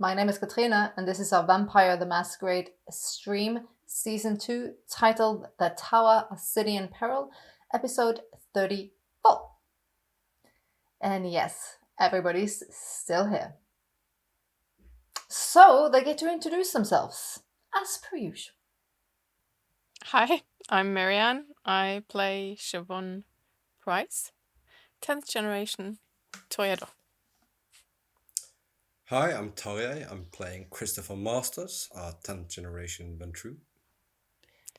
My name is Katrina, and this is our Vampire the Masquerade stream, Season 2, titled The Tower, A City in Peril, Episode 34. And yes, everybody's still here. So they get to introduce themselves, as per usual. Hi, I'm Marianne. I play Siobhan Price, 10th generation Toyado. Hi, I'm Tarjei. I'm playing Christopher Masters, a 10th generation Ventru.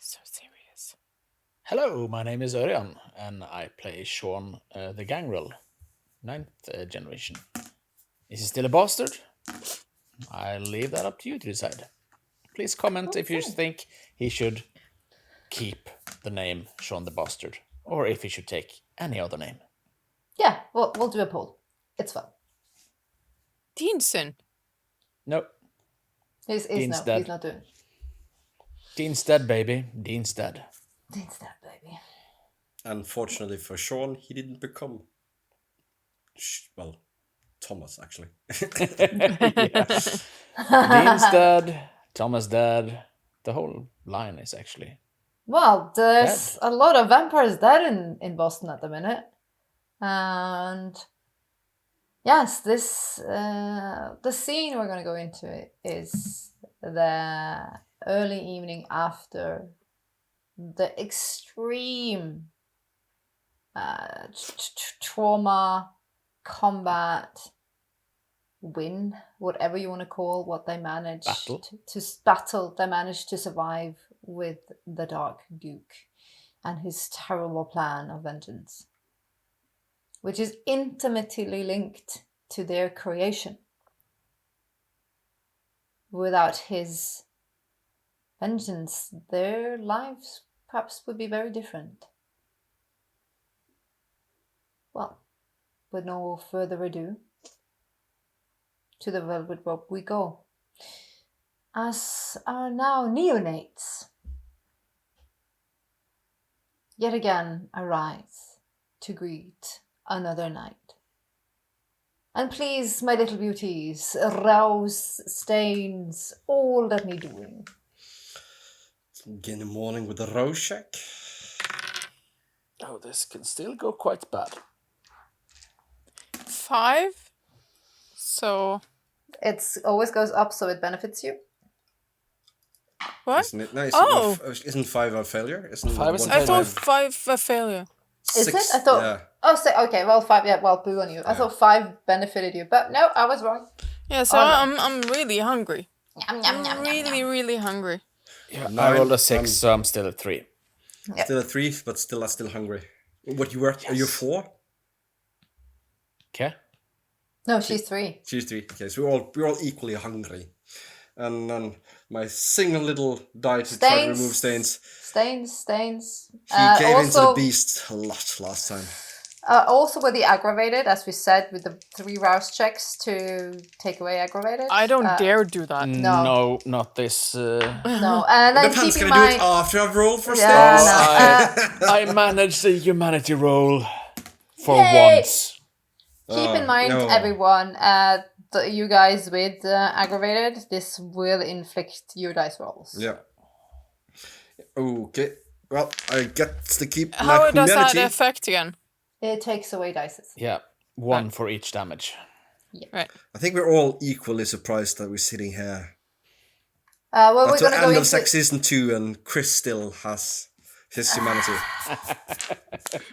So serious. Hello, my name is Örjan, and I play Sean the Gangrel, 9th generation. Is he still a bastard? I'll leave that up to you to decide. Please comment if you think he should keep the name Sean the Bastard, or if he should take any other name. Yeah, we'll do a poll. It's fun. Deanson. No. He's not doing it. Dean's dead, baby. Dean's dead. Dean's dead, baby. Unfortunately for Sean, he didn't become... Thomas, actually. Dean's dead. Thomas dead. The whole line is actually... Well, there's a lot of vampires dead in Boston at the minute. And... yes, this the scene we're going to go into is the early evening after the extreme trauma, combat, win, whatever you want to call what they managed they managed to survive with the Dark Duke and his terrible plan of vengeance, which is intimately linked to their creation. Without his vengeance, their lives perhaps would be very different. Well, with no further ado, to the velvet rope we go. As our now neonates yet again arise to greet another night. And please, my little beauties, rouse stains, all that need doing. Begin the morning with a Rorschach. Oh, this can still go quite bad. 5. So... it always goes up, so it benefits you. What? Isn't it nice? Oh! Isn't 5 a failure? Isn't 5 is a I failure. thought 5 a failure. Is it? I thought... yeah. Oh, okay, well, 5, yeah, well, boo on you. I thought 5 benefited you, but no, I was wrong. Yeah, so I'm really hungry. Yum, yum, yum, Really hungry. Yeah, I rolled a 6, so I'm still at 3. Yep. Still a 3, but still hungry. What you were? Yes. Are you 4? Okay. No, she's 3. She's 3. Okay, so we're all equally hungry. And then my single little die to try to remove stains. Stains. He gave into the beast a lot last time. Also with the aggravated, as we said, with the 3 rouse checks to take away aggravated. I don't dare do that. No, not this. No, and then Depends, keep in can I mind... do it after I've rolled for stains? I managed the humanity roll for once. Keep in mind, everyone, you guys with aggravated, this will inflict your dice rolls. Yeah. Okay. Well, I get to keep my How does that humanity. affect again? It takes away dices. Yeah, 1 for each damage. Yeah. Right. I think we're all equally surprised that we're sitting here. Well, we're At going the to go end into... of season 2, and Chris still has his humanity.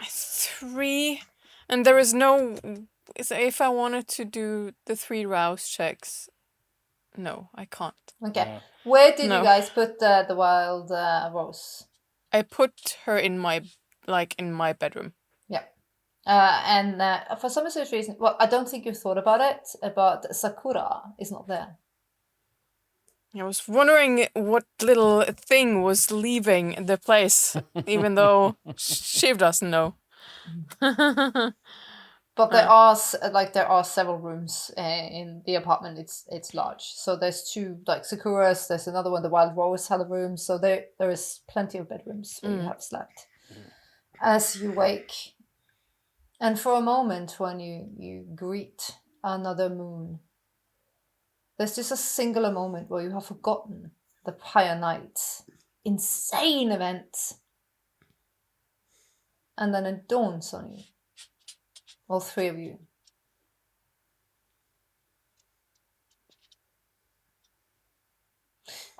3, and there is no... if I wanted to do the 3 rouse checks, no, I can't. Okay. Where did you guys put the wild rose? I put her in my bedroom. Yeah. And for some such reason, well, I don't think you thought about it, but Sakura is not there. I was wondering what little thing was leaving the place, even though Shiv doesn't know. But there are several rooms in the apartment. It's large, so there's 2 Sakuras. There's another one. The Wild Rose had a room, so there is plenty of bedrooms where you have slept. As you wake, and for a moment when you greet another moon, There's just a singular moment where you have forgotten the prior night's insane events. And then it dawns on you. All three of you.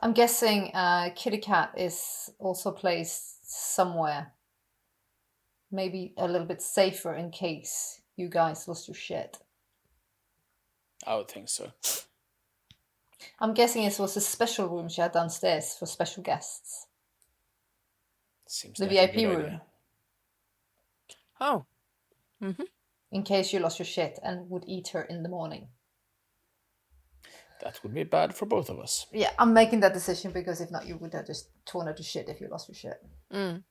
I'm guessing Kitty Cat is also placed somewhere. Maybe a little bit safer in case you guys lost your shit. I would think so. I'm guessing it was a special room she had downstairs for special guests. Seems The like a VIP good room. idea. Oh. Mm-hmm. In case you lost your shit and would eat her in the morning. That would be bad for both of us. Yeah, I'm making that decision because if not, you would have just torn her to shit if you lost your shit. Mm.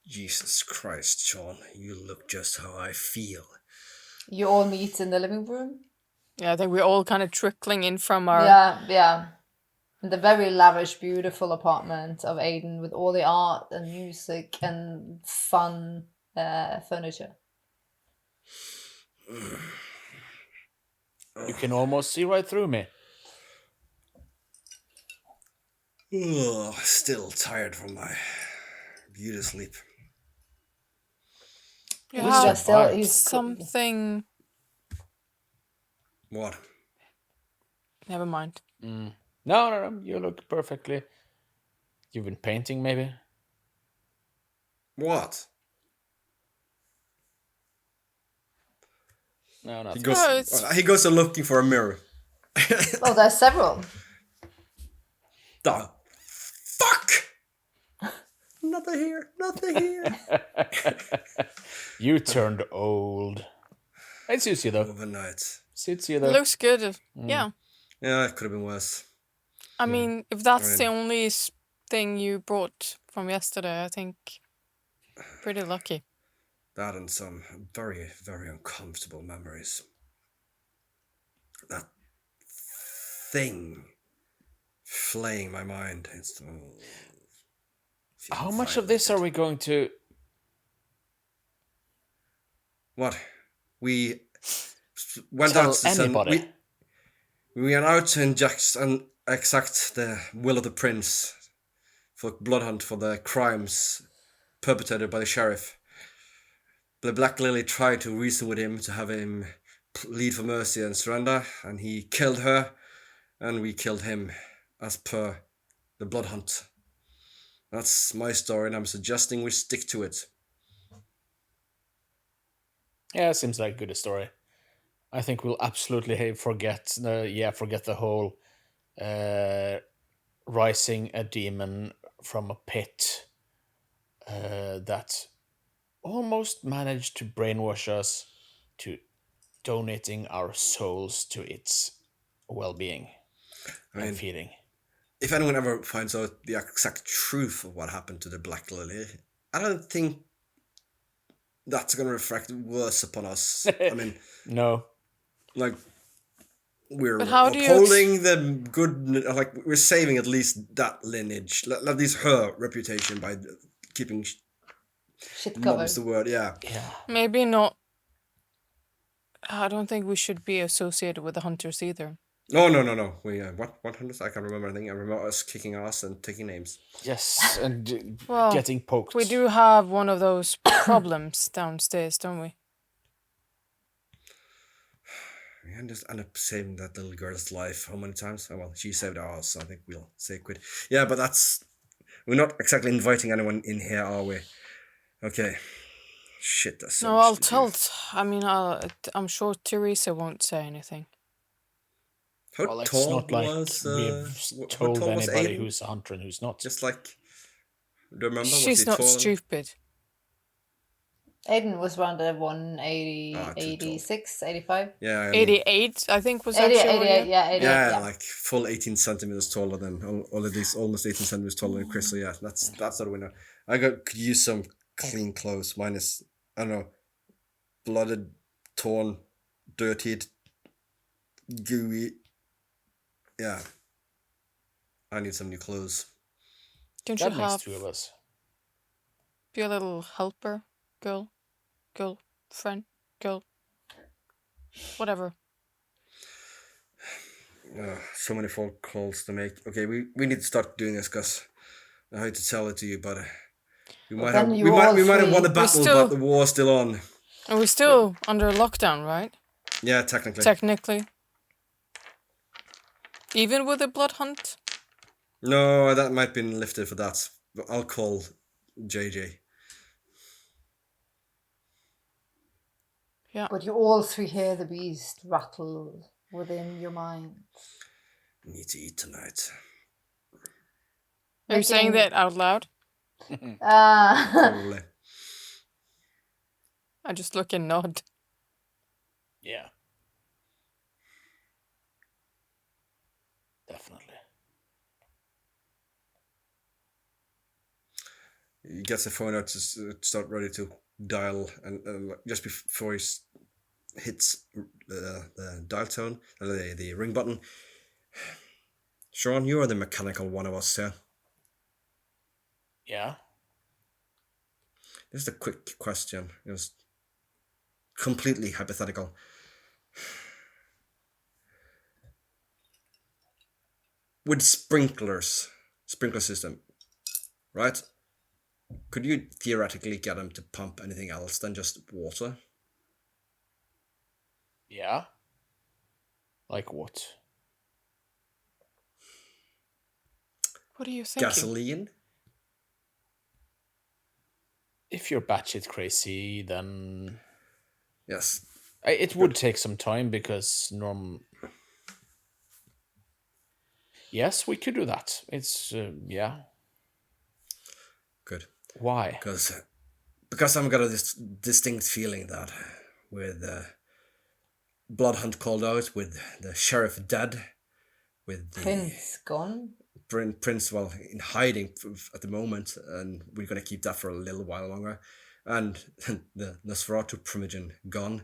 Jesus Christ, Sean, you look just how I feel. You all meet in the living room? Yeah, I think we're all kind of trickling in from our... Yeah. In the very lavish, beautiful apartment of Aiden with all the art and music and fun furniture. You can almost see right through me. Ugh, still tired from my beauty sleep. You What's have that vibe? he's something... What? Never mind. No, you look perfectly. You've been painting, maybe? What? No, not He really. goes, he goes looking for a mirror. Oh, there's several. The fuck? Nothing here. You turned old. It suits you, though. Overnight. Suits you, It though. looks good. Yeah. Yeah, it could have been worse. I mean, if that's the I only thing you brought from yesterday, I think pretty lucky. That and some very, very uncomfortable memories. That thing flaying my mind. It's, How much of this are we going to... What? We went Tell out to anybody? We went out to inject and exact the will of the prince for blood hunt for the crimes perpetrated by the sheriff. The Black Lily tried to reason with him to have him plead for mercy and surrender, and he killed her, and we killed him, as per the blood hunt. That's my story, and I'm suggesting we stick to it. Yeah, seems like a good story. I think we'll absolutely forget the whole rising a demon from a pit that almost managed to brainwash us to donating our souls to its well-being and feeding. If anyone ever finds out the exact truth of what happened to the Black Lily, I don't think that's going to reflect worse upon us. I mean, No. like, we're But how do you upholding the good, like, we're saving at least that lineage, at least her reputation by keeping Shit covered. mum's the word, yeah. Maybe not. I don't think we should be associated with the hunters either. No. We, what hunters? I can't remember anything. I remember us kicking ass and taking names. Yes, and Well, getting poked. We do have one of those problems downstairs, don't we? We just end up saving that little girl's life how many times? Oh, well, she saved ours, so I think we'll say quit. Yeah, but we're not exactly inviting anyone in here, are we? Okay. Shit, that's so No, much I'll to do. tell. I'm sure Teresa won't say anything. How Well, it's tall not like was we've how told tall was anybody Aiden? who's a hunter and who's not. Just like, do you remember? She's was he not tall? stupid. Aiden was around the 180, Ah, too tall. 86, 85. Yeah, I mean, 88, I think, was 88, actually. 88, yeah, 88, yeah, yeah. like full 18 centimeters taller than all of these, almost 18 centimeters taller than Chris. So yeah, that's what we know. Could use some clean clothes. Mine is, I don't know, blooded, torn, dirtied, gooey. Yeah, I need some new clothes. Don't That you makes have two of us. be a little helper girl? girlfriend, girl, whatever. So many phone calls to make. Okay, we need to start doing this, because I hate to tell it to you, but we might have then you all we might have won the three- battle, still- but the war's still on. And we're still under lockdown, right? Yeah, technically. Technically. Even with the blood hunt? No, that might be lifted for that. But I'll call JJ. Yeah. But you all three hear the beast rattle within your mind. Need to eat tonight. Are you saying Making- that out loud? Probably. I just look and nod. Yeah. Definitely. He gets the phone out to start ready to dial, and just before he hits the dial tone, the ring button. Sean, you are the mechanical one of us, yeah? Yeah. Just a quick question. It was completely hypothetical. With sprinkler system, right? Could you theoretically get them to pump anything else than just water? Yeah. Like what? What are you thinking? Gasoline? If you're batshit crazy, then Yes. it would take some time because Yes, we could do that. It's yeah. Good. Why? Because I've got this distinct feeling that with blood hunt called out, with the sheriff dead, with the Prince gone. Prince, well, in hiding at the moment, and we're going to keep that for a little while longer, and the Nosferatu primogen gone,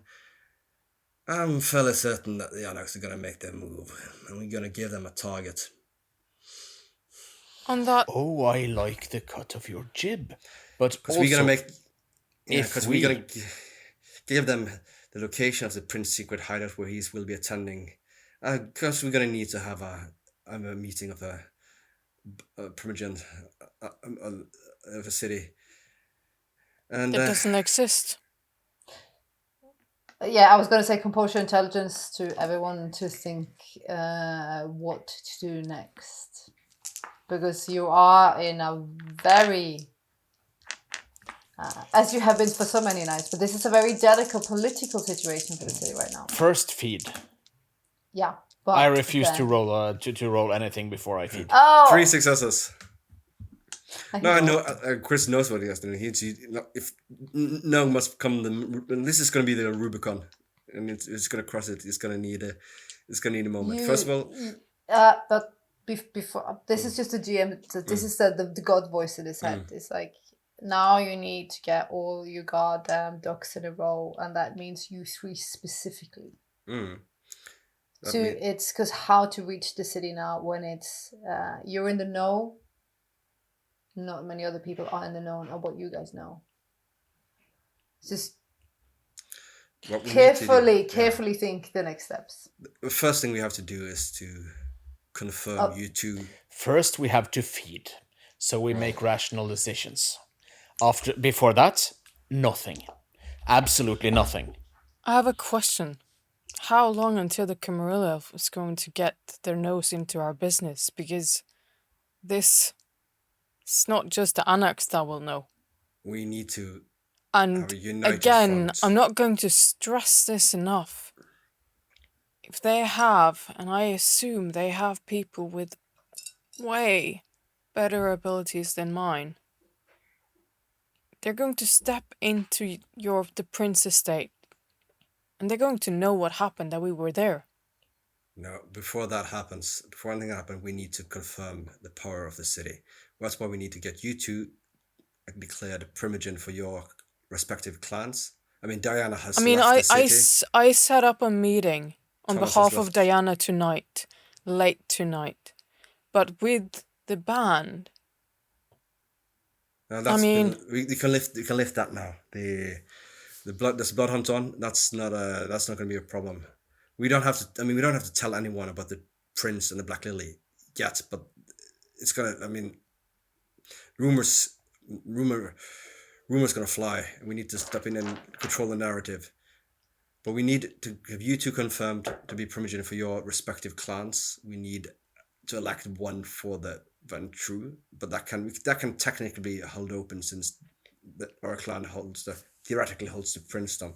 I'm fairly certain that the anarchs are going to make their move, and we're going to give them a target. On that, Oh, I like the cut of your jib. But Because also, we're going to make... Yeah, if because we- we're going to give them the location of the Prince's secret hideout where he will be attending. Because we're going to need to have a meeting of a primogen of a city. And it doesn't exist. Yeah, I was going to say compose your intelligence to everyone to think what to do next. Because you are in a very, as you have been for so many nights, but this is a very delicate political situation for the city right now. first feed. Yeah. But I refuse then- to roll to roll anything before I feed. Oh! 3 successes. I No, I know. know. Chris knows what he has to do. If no must come, this is going to be the Rubicon, and it's going to cross it. It's going to need a moment. First of all, but before this is just a GM. So this is the God voice in his head. It's like now you need to get all your goddamn ducks in a row, and that means you three specifically. So it's because how to reach the city now when it's you're in the know. Not many other people are in the know of what you guys know. Just what we need to do- carefully think the next steps. The first thing we have to do is to confirm you two. First, we have to feed, so we make rational decisions. Before that, nothing, absolutely nothing. I have a question. How long until the Camarilla is going to get their nose into our business? Because it's not just the anarchs that will know. We need to And have a united again, front. I'm not going to stress this enough. If they have, and I assume they have people with way better abilities than mine, they're going to step into the prince estate, and they're going to know what happened, that we were there. No, before anything happens, we need to confirm the power of the city. That's why we need to get you two declared primogen for your respective clans. I mean, Diana has left the city. I set up a meeting on Thomas has behalf of left. Diana tonight, late tonight. But with the band, Now I mean- we can lift that now. There's blood hunt on. That's not going to be a problem. We don't have to. I mean, we don't have to tell anyone about the prince and the Black Lily yet. But it's gonna. I mean, rumors gonna fly. We need to step in and control the narrative. But we need to have you two confirmed to be primogen for your respective clans. We need to elect one for the Ventru, but that can technically be held open since our clan theoretically holds the princedom.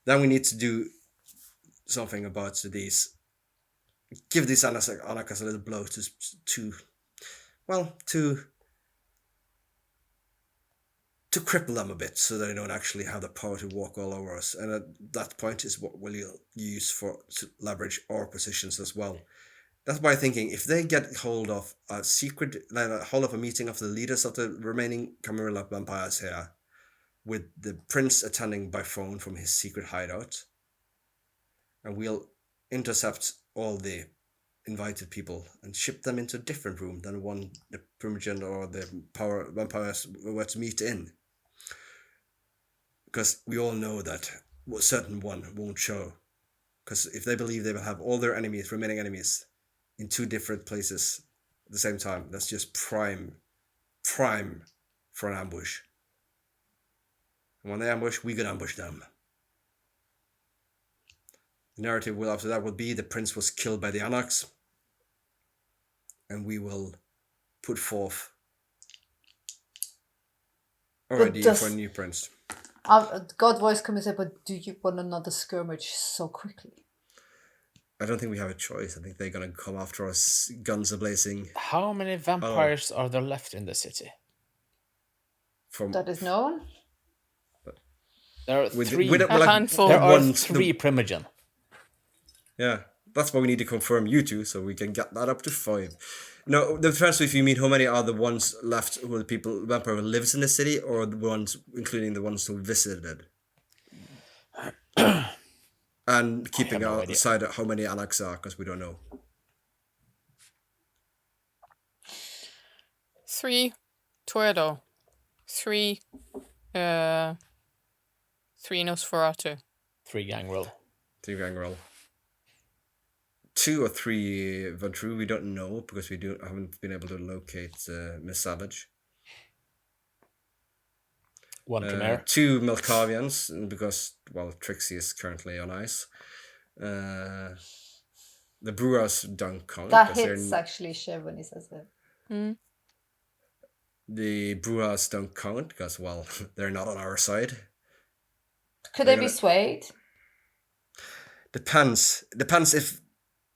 Then we need to do something about these. Give these anarchs a little blow to cripple them a bit so they don't actually have the power to walk all over us. And at that point is what we'll use to leverage our positions as well. That's why I'm thinking if they get hold of a meeting of the leaders of the remaining Camarilla vampires here, with the prince attending by phone from his secret hideout, and we'll intercept all the invited people and ship them into a different room than one the primogen or the power vampires were to meet in. Because we all know that a certain one won't show. Because if they believe they will have all their remaining enemies, in two different places at the same time, that's just prime for an ambush. And when they ambush, we can ambush them. The narrative after that will be the prince was killed by the anarchs, and we will put forth our idea for a new prince. God voice comes in, but do you want another skirmish so quickly? I don't think we have a choice. I think they're going to come after us, guns a-blazing. How many vampires are there left in the city? That is known? There are three. Handful. There are three primogen. Yeah, that's why we need to confirm you two, so we can get that up to 5. No, the transfer, if you mean how many are the ones left who are the vampire who lives in the city, or the ones, including the ones who visited? And keeping aside how many anarchs are, because we don't know. 3 Tuedo. 3 Nosferatu. 3 Gangrel. 3 Gangrel. 2 or 3 Ventru, we don't know, because we haven't been able to locate Miss Savage. 1 Khmer. 2 Melkavians, because, well, Trixie is currently on ice. The Brewers don't count. That hits actually Shiv when he says it. The Brewers don't count, because, well, they're not on our side. Could they be swayed? Depends if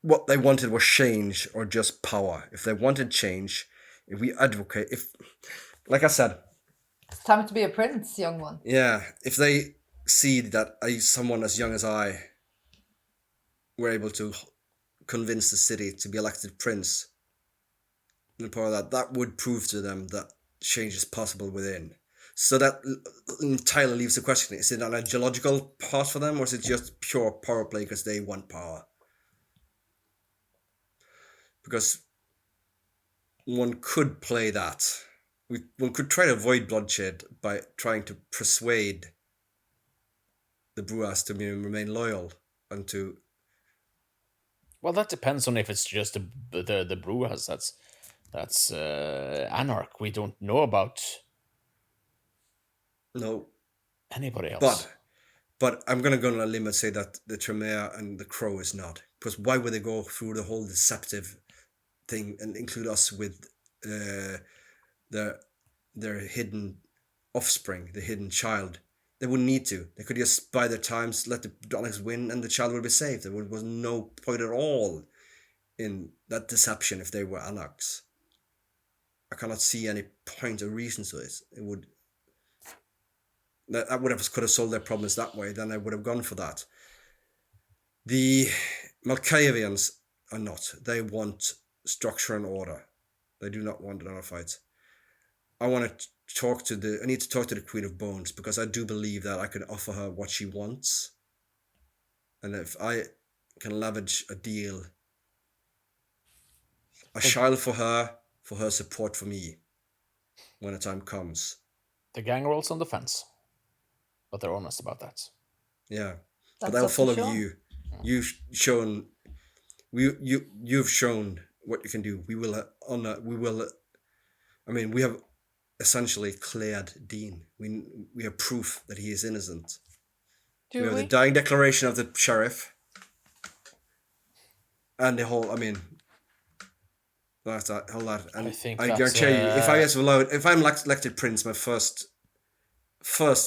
what they wanted was change or just power. If they wanted change, if we advocate, like I said, it's time to be a prince, young one. Yeah, if they see that someone as young as I were able to convince the city to be elected prince, and part of that would prove to them that change is possible within. So that entirely leaves the question, is it an ideological part for them, or is it just pure power play because they want power? Because one could play that. One could try to avoid bloodshed by trying to persuade the Brewers to remain loyal and to... Well, that depends on if it's just the Brewers. That's anarch. We don't know about anybody else. But I'm going to go on a limb and say that the Tremere and the Crow is not. Because why would they go through the whole deceptive thing and include us with their hidden offspring, the hidden child? They wouldn't need to. They could just buy their times, let the Daleks win, and the child would be saved. There was no point at all in that deception if they were anarchs. I cannot see any point or reason to it. Could have solved their problems that way, then I would have gone for that. The Malkavians are not. They want structure and order. They do not want another fight. I need to talk to the Queen of Bones, because I do believe that I can offer her what she wants. And if I can leverage a deal, a child for her support for me, when the time comes. The gang rolls on the fence. but they're honest about that. Yeah, That's but they'll up to follow Sean. you. You've shown you've shown what you can do. We will honor. We will. I mean, we have essentially cleared Dean. We have proof that he is innocent. Do we have we? the dying declaration of the sheriff, and the whole. I mean, that's that whole lot. And I think I that's, guarantee you, if I'm elected prince, my first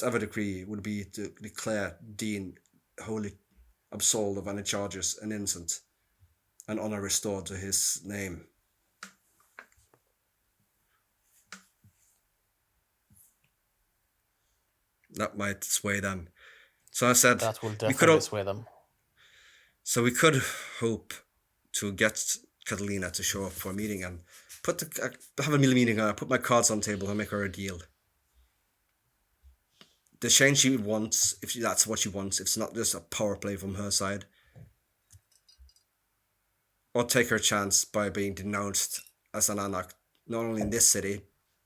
ever decree would be to declare Dean wholly absolved of any charges and innocent, and honor restored to his name. That might sway them. So I said that will definitely sway them. So we could hope to get Catalina to show up for a meeting and have a meeting. Put my cards on the table and make her a deal. The change she wants, if that's what she wants, if it's not just a power play from her side, or take her chance by being denounced as an anarch, not only in this city,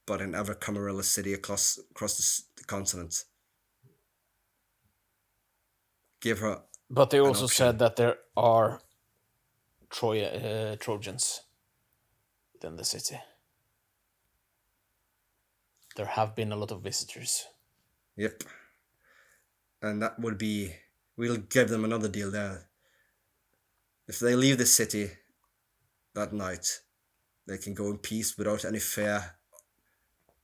but in every Camarilla city across the continent. Give her. But they also said that there are Trojans within the city. There have been a lot of visitors. Yep. And that would be... We'll give them another deal there. If they leave the city that night, they can go in peace without any fear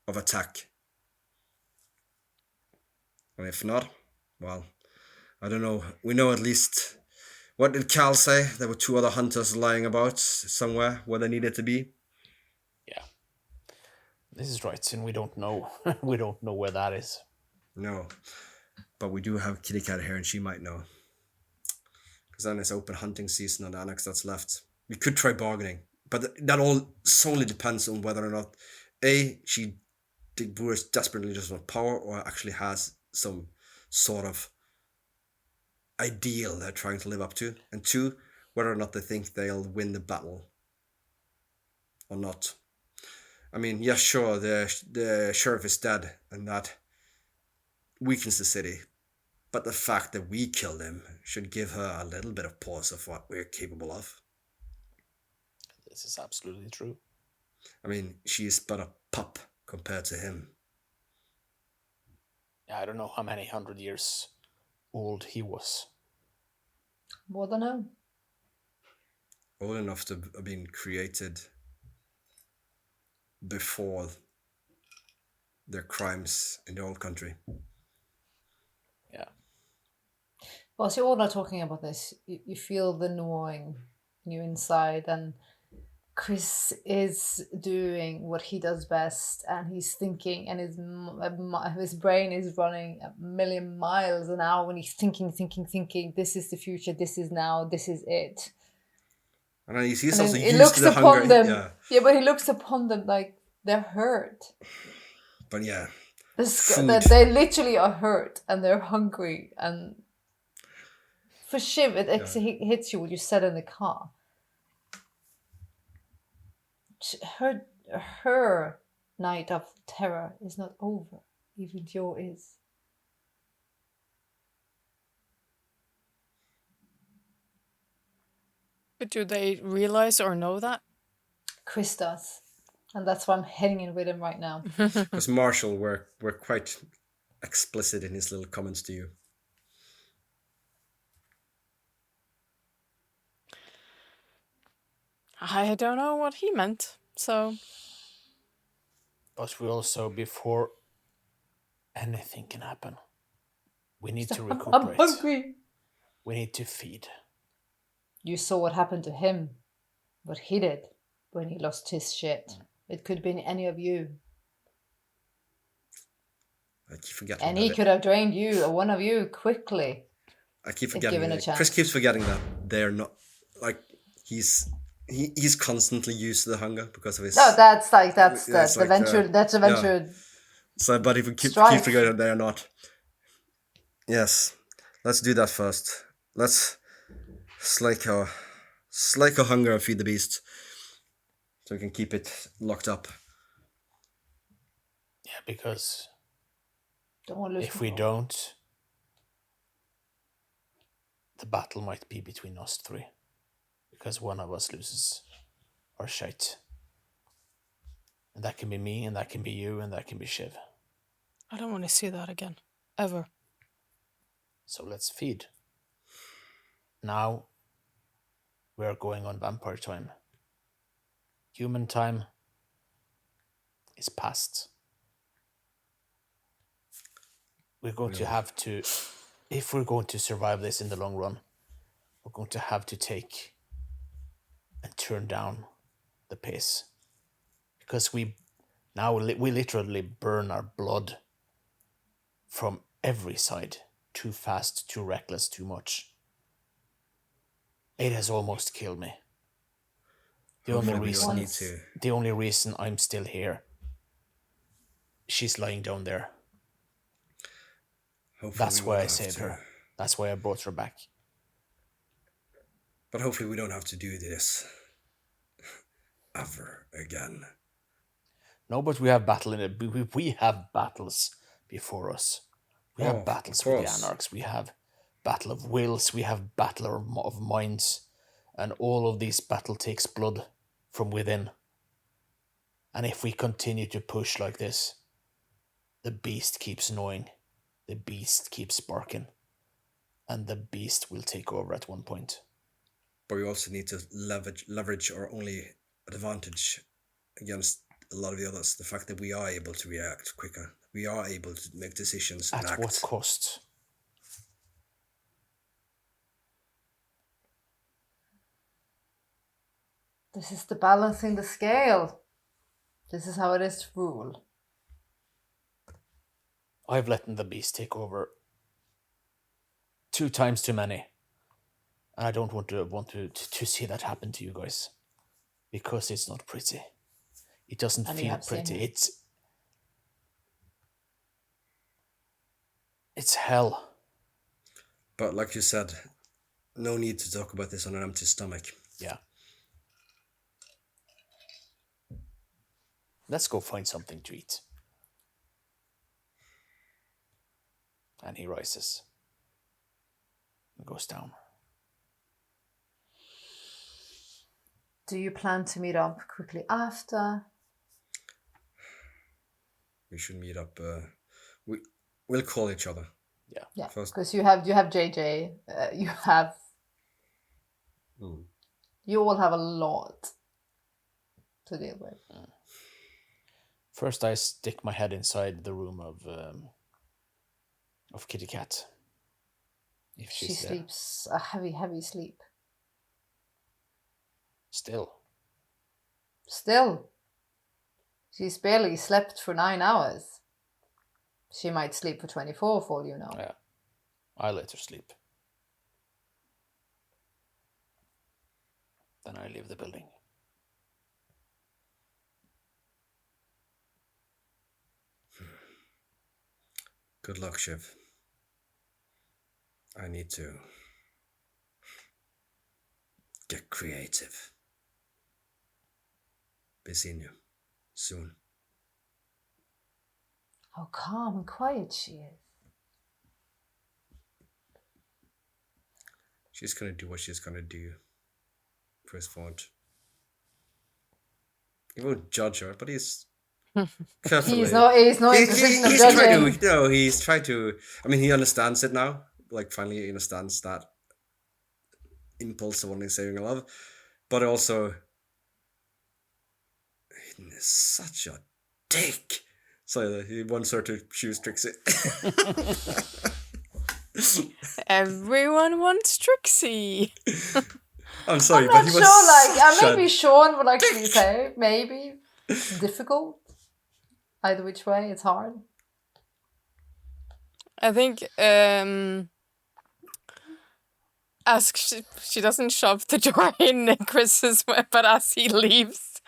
of attack. And if not, well, I don't know. We know at least... What did Cal say? There were 2 other hunters lying about somewhere where they needed to be. Yeah. This is right, and we don't know. We don't know where that is. No. But we do have Kitty Cat here, and she might know. Because then it's open hunting season on the annex that's left. We could try bargaining. But that all solely depends on whether or not Brewers desperately just want power, or actually has some sort of ideal they're trying to live up to. And 2, whether or not they think they'll win the battle or not. I mean, yes, sure, the sheriff is dead, and that weakens the city. But the fact that we killed him should give her a little bit of pause of what we're capable of. This is absolutely true. I mean, she's but a pup compared to him. Yeah, I don't know how many 100 years old he was. More than him. Old enough to have been created before their crimes in the old country. Yeah. Well, so you're all not talking about this. You feel the gnawing in your inside, and Chris is doing what he does best, and he's thinking, and his brain is running a million miles an hour when he's thinking. This is the future. This is now. This is it. And he's also he used looks to the upon hunger. them. Yeah, but he looks upon them like they're hurt. But yeah, they literally are hurt, and they're hungry, and for Shiv, it hits you what you said in the car. Her night of terror is not over. Even yours is. But do they realize or know that? Chris does. And that's why I'm heading in with him right now. Because Marshal were quite explicit in his little comments to you. I don't know what he meant, so... But we also, before anything can happen, we need to recuperate. I'm hungry. We need to feed. You saw what happened to him. What he did when he lost his shit. It could have been any of you. I keep forgetting. And he could have drained you or one of you quickly. I keep forgetting. Given a chance. Chris keeps forgetting that they're not like he's constantly used to the hunger because of his. No, that's the venture. That's a venture. Yeah. So, but if we keep forgetting that they're not. Yes, let's do that first. Let's slake our hunger and feed the beast, so we can keep it locked up. Yeah, because if we don't, the battle might be between us three. Because one of us loses our shite. And that can be me, and that can be you, and that can be Shiv. I don't want to see that again. Ever. So let's feed. Now, we're going on vampire time. Human time is past. We're going to have to, if we're going to survive this in the long run, we're going to have to take and turn down the pace. Because we literally burn our blood from every side. Too fast, too reckless, too much. It has almost killed me. The only reason I'm still here, she's lying down there. That's why I saved her. That's why I brought her back. But hopefully we don't have to do this ever again. No, but we have we have battles before us. We have battles with the anarchs. We have battle of wills. We have battle of minds. And all of these battle takes blood from within. And if we continue to push like this, the beast keeps gnawing. The beast keeps barking. And the beast will take over at one point. But we also need to leverage our only advantage against a lot of the others. The fact that we are able to react quicker. We are able to make decisions and act. At what cost? This is the balancing the scale. This is how it is to rule. I've let the beast take over 2 times too many. And I don't want to see that happen to you guys. Because it's not pretty. It doesn't feel pretty. It's hell. But like you said, no need to talk about this on an empty stomach. Yeah. Let's go find something to eat. And he rises. And goes down. Do you plan to meet up quickly after? We should meet up. We'll call each other. Yeah, First. because you have JJ. You have. You all have a lot to deal with. First, I stick my head inside the room of Kitty Cat. If She she's there. sleeps a heavy sleep. Still. She's barely slept for 9 hours. She might sleep for 24 for all you know. Yeah. I let her sleep. Then I leave the building. Good luck, Shiv. I need to get creative. Be seeing you soon. How calm and quiet she is. She's gonna do what she's gonna do. Chris Ford. He won't judge her, but he's carefully. He's not in a position of judging. He's trying to. I mean, he understands it now. Like, finally, he understands that impulse of wanting saving love, but also, Aiden is such a dick. So he wants her to choose Trixie. Everyone wants Trixie. I'm sorry, I'm but not he was sure. Maybe Sean would actually say maybe it's difficult. Either which way, it's hard. I think as she doesn't shove the door in Chris's way, but as he leaves,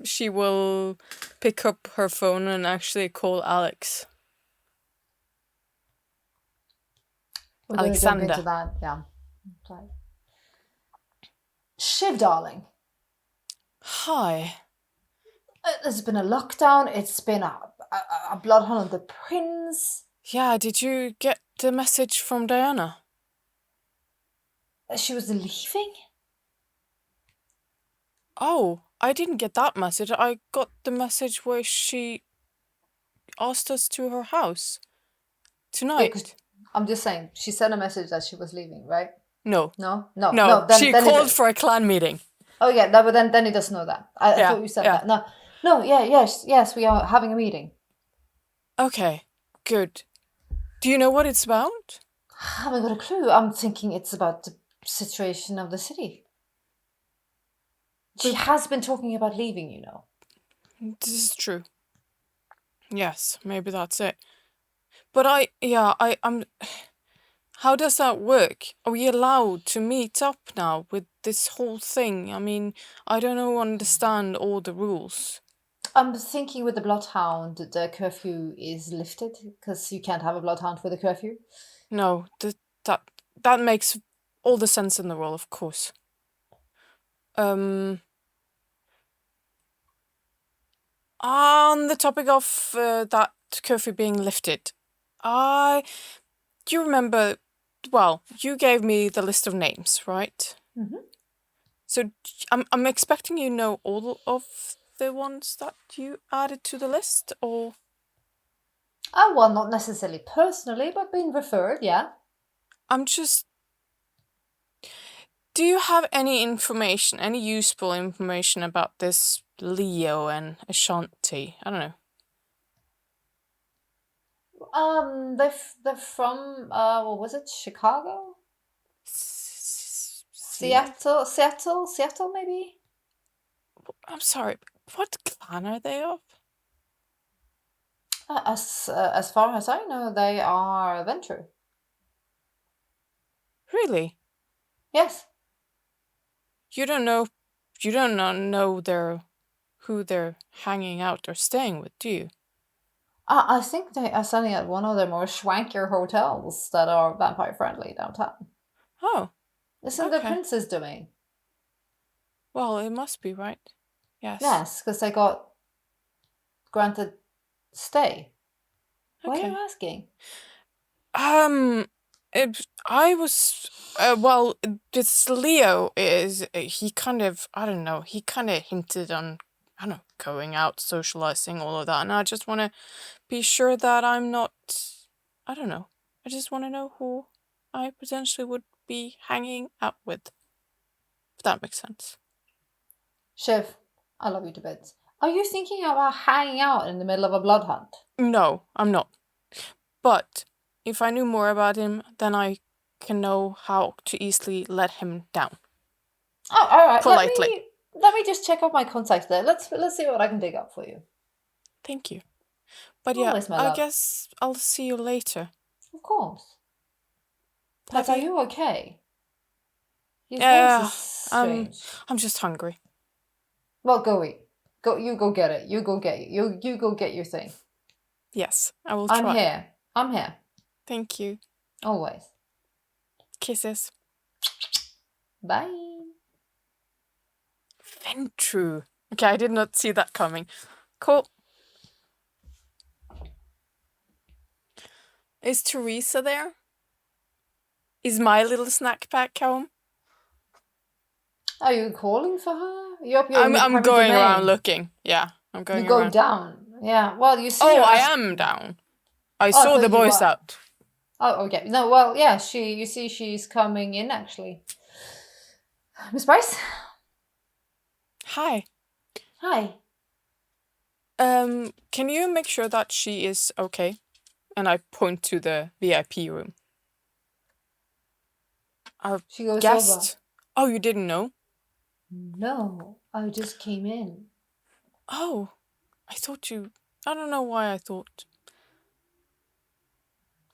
she will pick up her phone and actually call Alex. We're going to jump into that, yeah. Sorry. Shiv, darling. Hi. There's been a lockdown. It's been a bloodhound on the prince. Yeah, did you get the message from Diana? She was leaving? Oh, I didn't get that message. I got the message where she asked us to her house Yeah, 'cause tonight. I'm just saying, she sent a message that she was leaving, right? No, No. she Then called for a clan meeting. Oh yeah, but then he doesn't know that. I Yeah, thought you said yeah. that. No. Yeah, yes. We are having a meeting. Okay, good. Do you know what it's about? I haven't got a clue. I'm thinking it's about the situation of the city. She has been talking about leaving, you know. This is true. Yes, maybe that's it. But I'm. How does that work? Are we allowed to meet up now with this whole thing? I mean, I don't understand all the rules. I'm thinking with the bloodhound, the curfew is lifted because you can't have a bloodhound with a curfew. No, that makes all the sense in the world, of course. On the topic of that curfew being lifted, do you remember? Well, you gave me the list of names, right? Mm-hmm. So I'm expecting you know all of the ones that you added to the list, or Well, not necessarily personally, but being referred, yeah. I'm just. Do you have any information, any useful information about this Leo and Ashanti? I don't know. They're from what was it? Chicago, Seattle, maybe. I'm sorry. What clan are they of? As far as I know, they are Venture. Really? Yes. You don't know. You don't know who they're hanging out or staying with, do you? I think they are staying at one of the more swankier hotels that are vampire friendly downtown. Oh. Isn't the Okay. princess doing? Well, it must be, right? Yes. Yes, because they got granted stay. Why are Okay. you asking? I was well. This Leo is he kind of I don't know. He kind of hinted on I don't know going out, socializing, all of that, and I just want to be sure that I'm not. I don't know. I just want to know who I potentially would be hanging out with. If that makes sense. Shiv, I love you to bits. Are you thinking about hanging out in the middle of a blood hunt? No, I'm not. But if I knew more about him, then I can know how to easily let him down. Oh, all right. Politely. Let me just check out my contacts there. Let's see what I can dig up for you. Thank you. But Always, yeah, my I love. guess I'll see you later. Of course. Like, Okay. are you okay? Your Yeah, voice is strange. I'm just hungry. Well, go eat. You go get it. You go get you go get your thing. Yes, I will I'm try. here. I'm here. Thank you. Always. Kisses. Bye. Ventru. Okay, I did not see that coming. Cool. Is Teresa there? Is my little snack pack home? Are you calling for her? You're up here. I'm going around looking. Yeah, I'm going You go around. down. Yeah. Well, you see. Oh, her I as- am down. I Oh, saw so the you boys are- out. Oh, okay. No, well, yeah. You see, she's coming in actually. Miss Price. Hi. Hi. Can you make sure that she is okay? And I point to the VIP room. Our She goes guest. over. Oh, you didn't know? No, I just came in. Oh, I thought you. I don't know why I thought.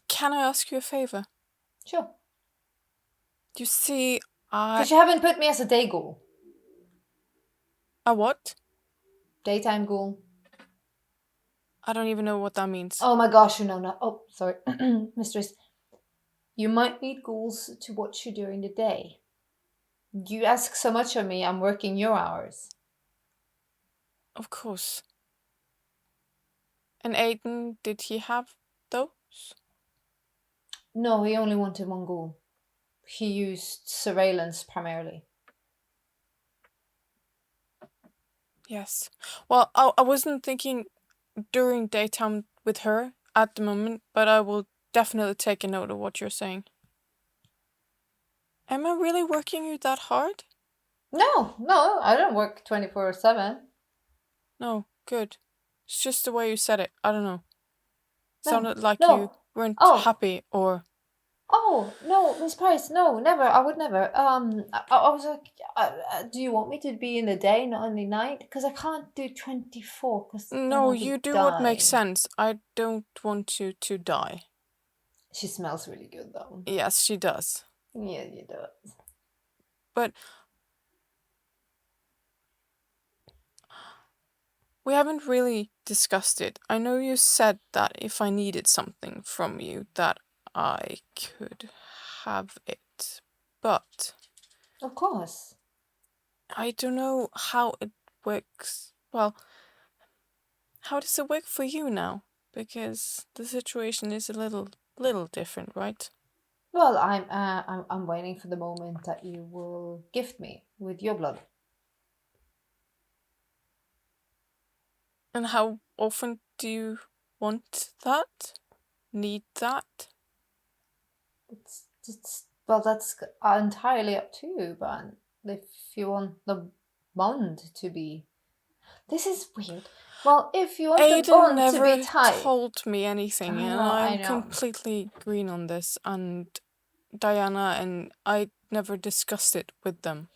Can I ask you a favor? Sure. You see, Because you haven't put me as a day ghoul. A what? Daytime ghoul. I don't even know what that means. Oh my gosh, you know not. Oh, sorry, mistress. You might need ghouls to watch you during the day. You ask so much of me, I'm working your hours. Of course. And Aiden, did he have those? No, he only wanted one ghoul. he used surveillance primarily. Yes. Well, I wasn't thinking during daytime with her at the moment, but I will definitely take a note of what you're saying. Am I really working you that hard? No, I don't work 24/7. No, good. It's just the way you said it. I don't know. No, Sounded like no. you weren't Oh. happy or... Oh, no, Miss Price, no, never. I would never. I was like, do you want me to be in the day, not in the night? Because I can't do 24. Because No, you do what makes sense. I don't want you to die. She smells really good, though. Yes, she does. Yeah, you do. But we haven't really discussed it. I know you said that if I needed something from you, that I could have it. But Of course. I don't know how it works. Well, how does it work for you now? Because the situation is a little different, right? Well, I'm waiting for the moment that you will gift me with your blood. And how often do you want that? Need that? Well, that's entirely up to you, but if you want the bond to be... This is weird. Well, if you want the Aiden bond never to be tight... told me anything, and I'm completely green on this, and Diana and I never discussed it with them.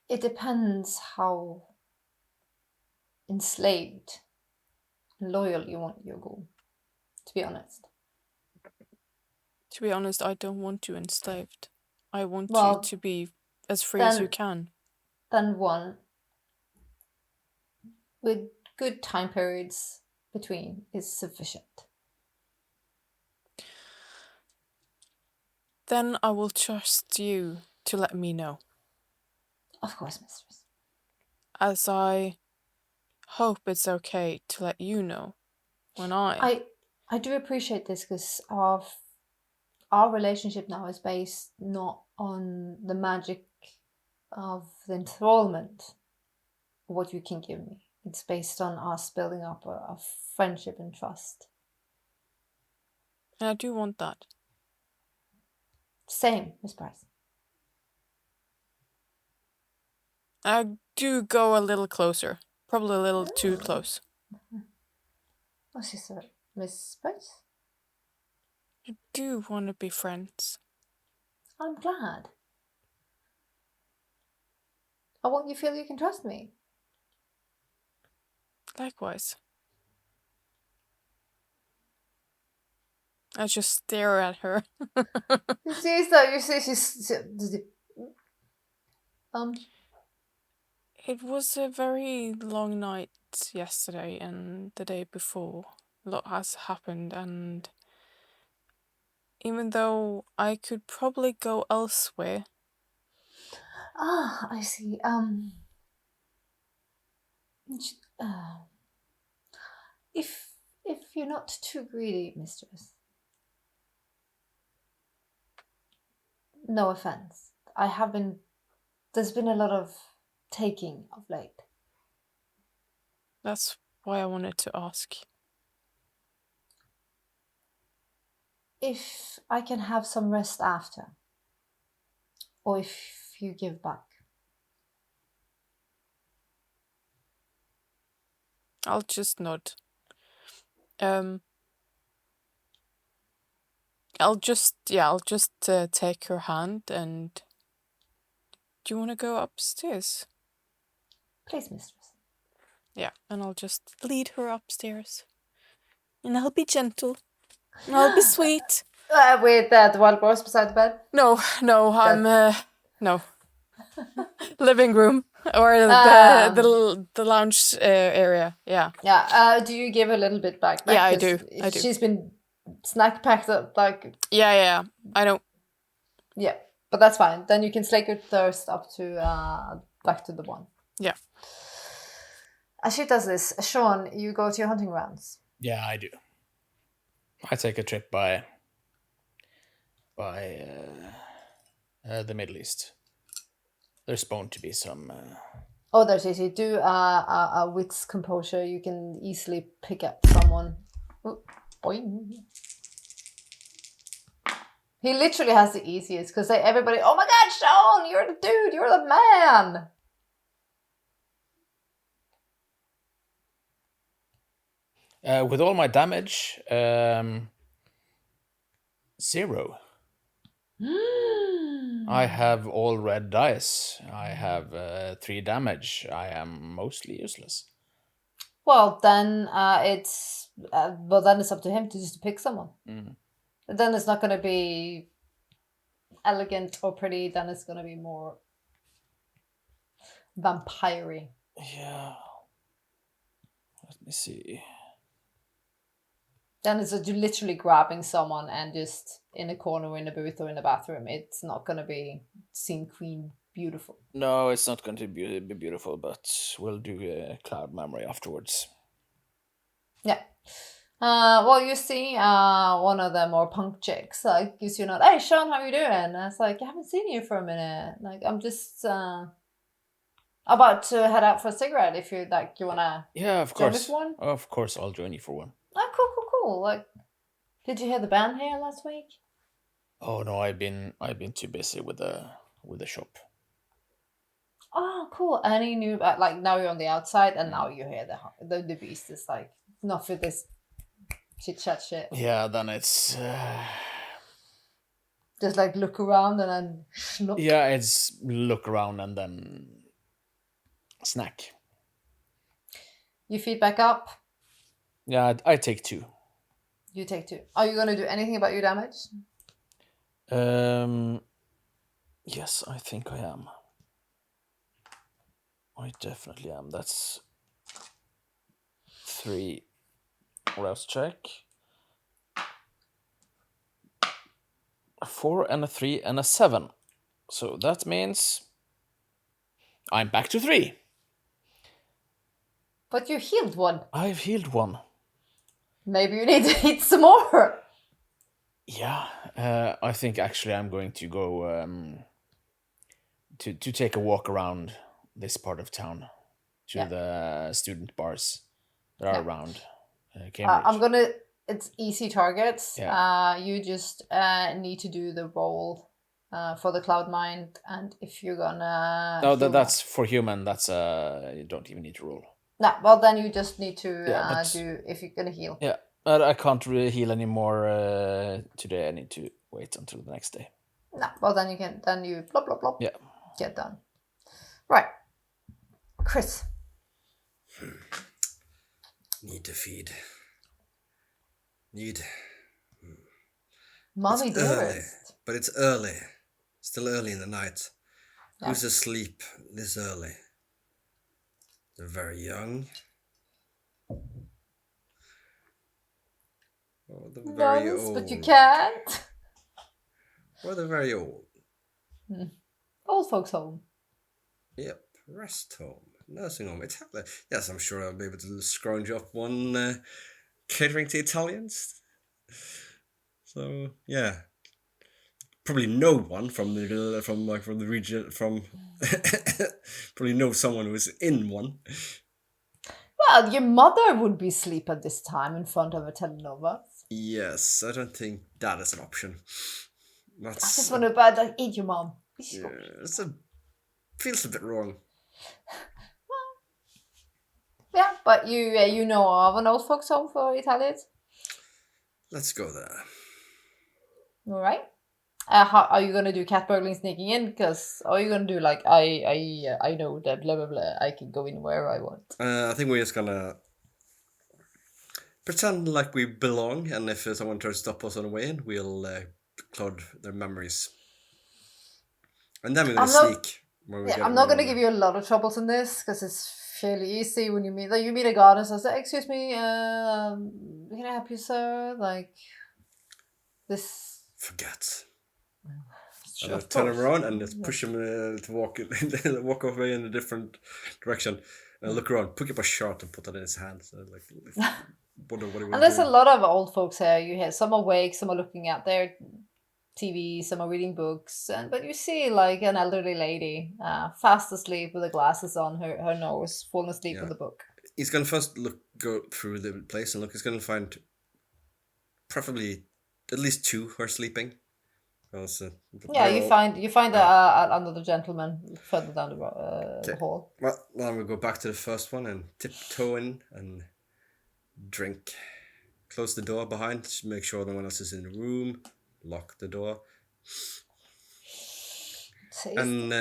It depends how enslaved and loyal you want your goal, to be honest. To be honest, I don't want you enslaved. I want you to be as free as you can. Then one with good time periods between is sufficient. Then I will trust you to let me know. Of course, mistress. As I hope it's okay to let you know when I do appreciate this, because our relationship now is based not on the magic of the enthrallment of what you can give me. It's based on us building up a friendship and trust. And I do want that. Same, Miss Price. I do go a little closer. Probably a little too close. Oh, she said, Miss Price? I do want to be friends. I'm glad. I want you to feel you can trust me. Likewise. I just stare at her. You see she's It was a very long night yesterday and the day before. A lot has happened, and even though I could probably go elsewhere. Ah, I see. If you're not too greedy, mistress. No offense. There's been a lot of taking of late. That's why I wanted to ask. If I can have some rest after, or if you give back. I'll just nod. I'll just take her hand and... Do you want to go upstairs? Please, mistress. Yeah, and I'll just lead her upstairs. And I'll be gentle. And I'll be sweet. With the wild boars beside the bed? No, I'm... no. Living room. Or the lounge area, yeah. Yeah, do you give a little bit back? Yeah, I do. She's been snack packed up, like... Yeah, I don't... Yeah, but that's fine. Then you can slake your thirst up to, back to the one. Yeah. As she does this, Sean, you go to your hunting grounds. Yeah, I do. I take a trip by The Middle East. There's bound to be some. Oh, there's easy. Do a wits composure. You can easily pick up someone. Ooh, boing. He literally has the easiest because everybody, oh my god, Sean, you're the dude, you're the man. With all my damage, 0. I have all red dice. I have 3 damage. I am mostly useless. Well, then it's up to him to just pick someone. Then it's not going to be elegant or pretty. Then it's going to be more vampire-y. Yeah. Let me see. Then it's just literally grabbing someone and just in a corner, in a booth, or in the bathroom. It's not going to be scene queen beautiful. No, it's not going to be beautiful, but we'll do a cloud memory afterwards. Yeah. Well, you see one of the more punk chicks like gives you a nod. Hey, Sean, how you doing? And it's like, I haven't seen you for a minute. Like, I'm just about to head out for a cigarette. If you like, you wanna Yeah, of join me course. for one? Of course, I'll join you for one. Oh, cool. Like, did you hear the band here last week? Oh no, I've been too busy with the shop. Oh, cool. Any new like now you're on the outside and now you hear the beast is like enough with this chit chat shit. Yeah, then it's just like look around and then schnook. Yeah, it's look around and then snack. You feed back up. Yeah, I take 2. You take 2. Are you gonna do anything about your damage? Yes, I think I am. I definitely am. That's 3 rouse check. a 4 and a 3 and a 7. So that means I'm back to 3. But you healed 1. I've healed 1. Maybe you need to hit some more. Yeah, I think actually I'm going to go to take a walk around this part of town to the student bars that are around Cambridge. It's easy targets. Yeah. You just need to do the roll for the cloud mind, and if you're gonna that's for human. That's you don't even need to roll. No, well then you just need to do if you're gonna heal. Yeah, but I can't really heal anymore today. I need to wait until the next day. No, well then you can. Then you blop blop blop. Yeah, get done. Right, Chris. Need to feed. Mommy It's early, dearest. but it's early. Still early in the night. Yeah. Who's asleep this early? They're very young. Or they're very Nuns, old. but you can't. Or they're very old. Old folks home. Yep, rest home, nursing home. Yes, I'm sure I'll be able to scrounge up one catering to Italians. So yeah, probably know one from the region. Probably know someone who's in one. Well, your mother would be asleep at this time in front of a telenova. Yes, I don't think that is an option. I just want to eat your mom. Yeah, feels a bit wrong. Yeah, but you know of an old folks home for Italians. Let's go there. All right. How are you gonna do cat burgling sneaking in? Because are you gonna do like I know that blah blah blah. I can go in wherever I want. I think we're just gonna pretend like we belong, and if someone tries to stop us on the way in, we'll cloud their memories. And then we're gonna sneak. I'm not gonna give you a lot of troubles in this because it's fairly easy when you meet a guard and says, "Excuse me, can I help you, sir?" Like this. Forget. Sure, And I'll turn him around and just push him to walk away in a different direction. And I'll look around, pick up a shot and put it in his hand. So wonder what he was And there's doing. a lot of old folks here. You hear some are awake, some are looking out there. TV, some are reading books, but you see like an elderly lady fast asleep with the glasses on her nose, falling asleep with a book. He's gonna first go through the place and look. He's gonna find preferably at least 2 who are sleeping. You find another gentleman further down the hall. Well, then we go back to the first one and tiptoe in and drink. Close the door behind, make sure no one else is in the room. Lock the door. And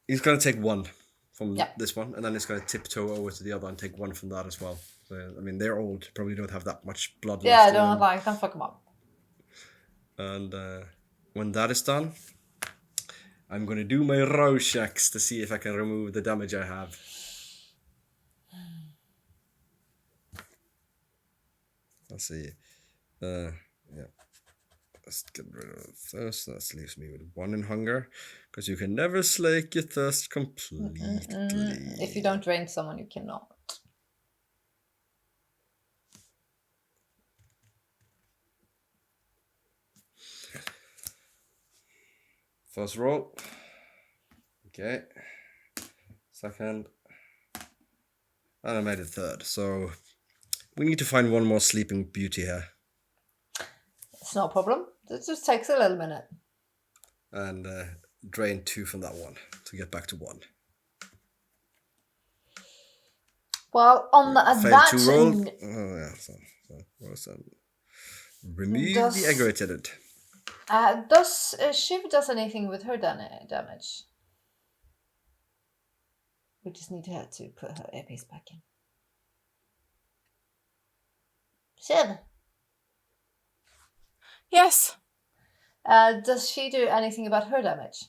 he's gonna take 1 from this one, and then he's gonna tiptoe over to the other and take 1 from that as well. So, I mean, they're old, probably don't have that much blood left. Yeah, don't fuck them up. And when that is done, I'm gonna do my row checks to see if I can remove the damage I have. Let's see. Yeah. Let's get rid of thirst. That leaves me with 1 in hunger, because you can never slake your thirst completely. If you don't drain someone, you cannot. First roll. Okay. Second. And I made it third. So we need to find 1 more sleeping beauty here. It's no problem. It just takes a little minute. And drain 2 from that one to get back to 1. Well, on that... 2 roll. Oh, yeah. So what was that? Remove the aggravated. Does Shiv does anything with her damage? We just need her to put her earpiece back in. Shiv. Yes. Does she do anything about her damage?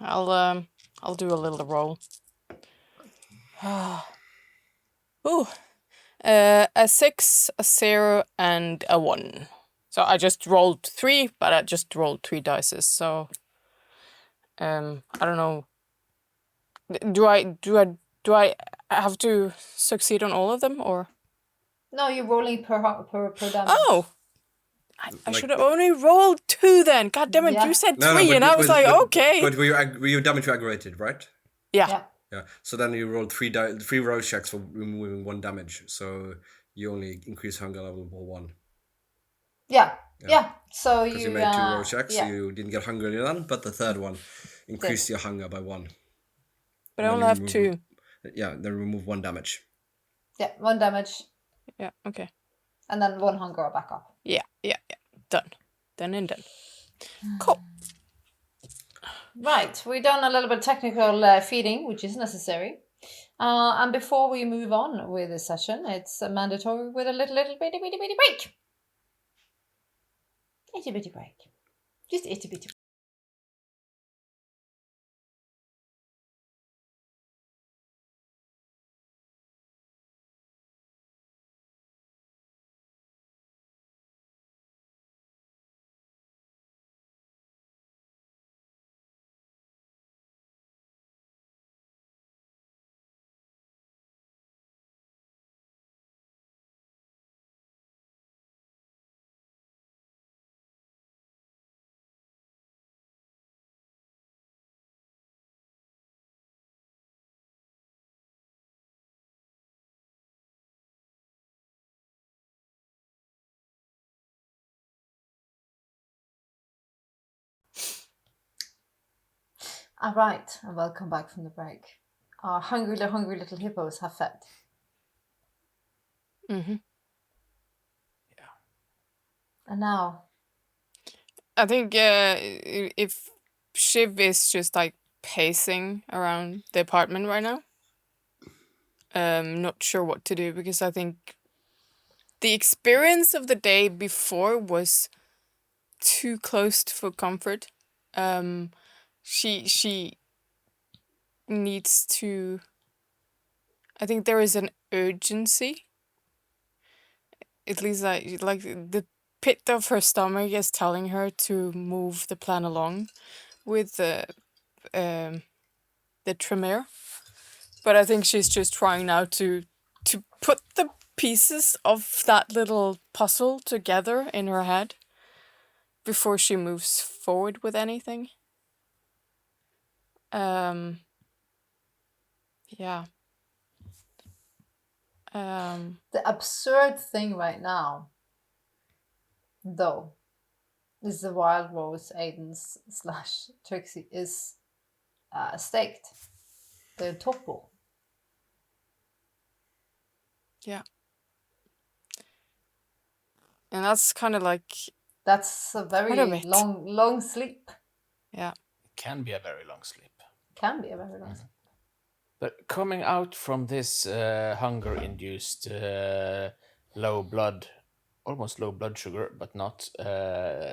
I'll do a little roll. Ooh. A 6, a 0, and a 1. So I just rolled 3, but I just rolled 3 dice. So I don't know. Do I have to succeed on all of them, or? No, you're rolling per damage. Oh, I should have only rolled 2 then. God damn it! Yeah. You said 3, and I was like, okay. But were you damage aggravated, right? Yeah. Yeah. So then you rolled 3 row checks for removing 1 damage. So you only increase hunger level by 1. Yeah. So because you made 2 row checks, so you didn't get hunger then, but the third one increased your hunger by 1. But I only have 2. Yeah, then remove 1 damage. Yeah, 1 damage. Yeah. Okay. And then 1 hunger back up. Yeah. Done. Done and done. Cool. Right, we've done a little bit of technical feeding, which is necessary. And before we move on with this session, it's mandatory with a little bitty break. Itty bitty break. Just itty bitty. All right, and welcome back from the break. Our hungry little hippos have fed. Mm-hmm. Yeah. And now? I think if Shiv is just like pacing around the apartment right now, not sure what to do, because I think the experience of the day before was too close for comfort. She needs to. I think there is an urgency. At least like the pit of her stomach is telling her to move the plan along with the Tremere. But I think she's just trying now to put the pieces of that little puzzle together in her head before she moves forward with anything. Yeah. The absurd thing right now, though, is the Wild Rose Aiden's / Trixie is staked. They're topple. Yeah. And that's kind of like... That's a very long sleep. Yeah. It can be a very long sleep. Can be a very long sleep. But coming out from this hunger-induced almost low blood sugar, but not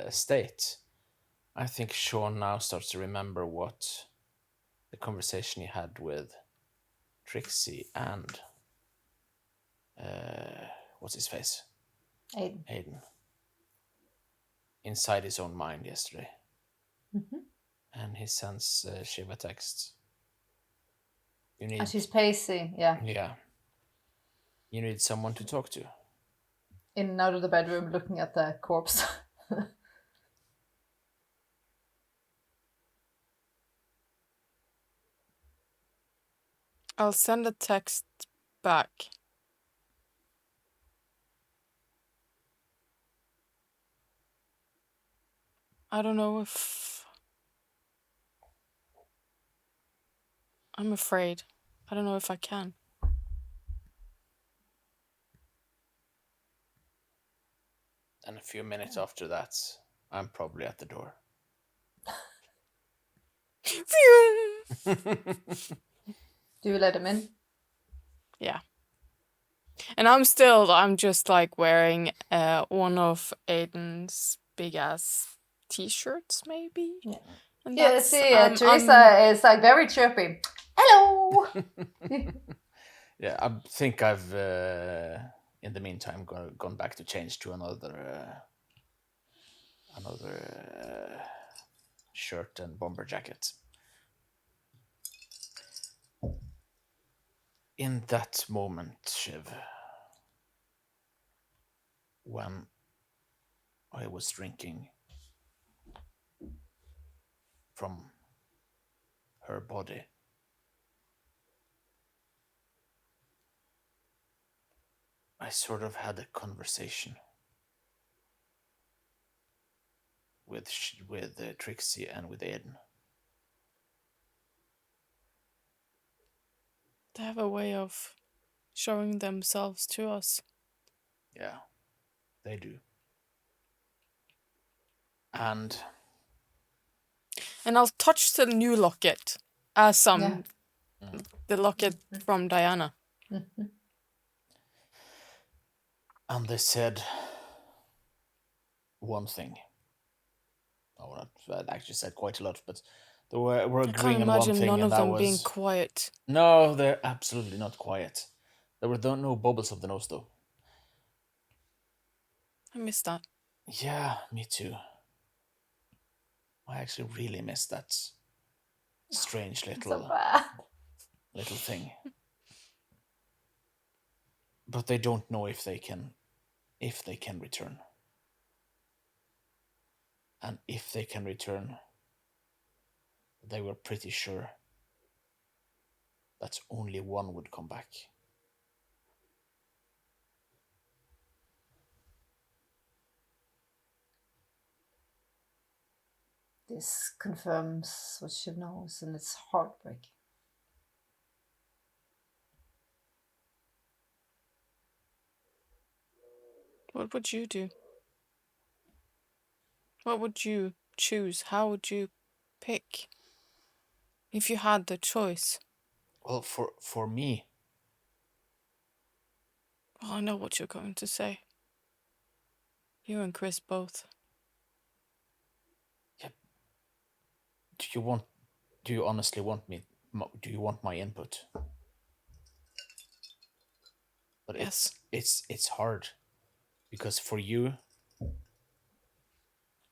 state, I think Sean now starts to remember what the conversation he had with Trixie and what's his face? Aiden. Inside his own mind yesterday. Mm-hmm. And he sends Shiva texts. And she's pacing, yeah. Yeah. You need someone to talk to. In and out of the bedroom, looking at the corpse. I'll send a text back. I don't know if... I'm afraid. I don't know if I can. And a few minutes after that, I'm probably at the door. Do you let him in? Yeah. And I'm just like wearing one of Aiden's big ass t-shirts, maybe. Yeah. And Yeah, see, Teresa is like very chirpy. Hello. Yeah, I think I've in the meantime gone back to change to another shirt and bomber jacket. In that moment, Shiv, when I was drinking from her body, I sort of had a conversation with Trixie and with Aiden. They have a way of showing themselves to us. Yeah, they do. And I'll touch the new locket as the locket from Diana. Mm-hmm. And they said one thing. Oh, I actually said quite a lot, but they were agreeing on one thing. I can't imagine none of them was... being quiet. No, they're absolutely not quiet. There were no bubbles of the nose, though. I missed that. Yeah, me too. I actually really missed that strange little thing. But they don't know if they can return. And if they can return, they were pretty sure that only one would come back. This confirms what she knows, and it's heartbreaking. What would you do? What would you choose? How would you pick? If you had the choice. Well, for me... Oh, I know what you're going to say. You and Chris both. Yeah. Do you honestly want me... Do you want my input? But yes. It's hard. Because for you...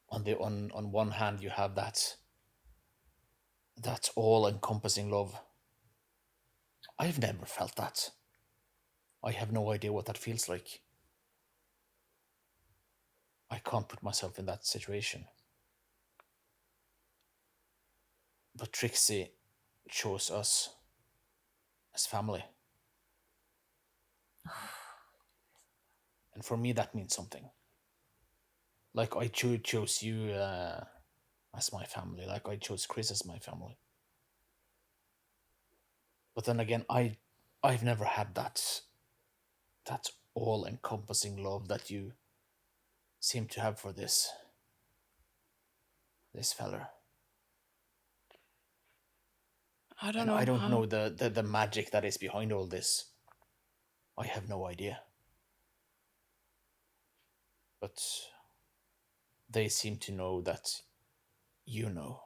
On one hand, you have that all-encompassing love. I've never felt that. I have no idea what that feels like. I can't put myself in that situation. But Trixie chose us as family. And for me, that means something. Like I chose you as my family, like I chose Chris as my family. But then again, I've never had that all-encompassing love that you seem to have for this feller. I don't And know I don't how. know the magic that is behind all this. I have no idea. But they seem to know that you know.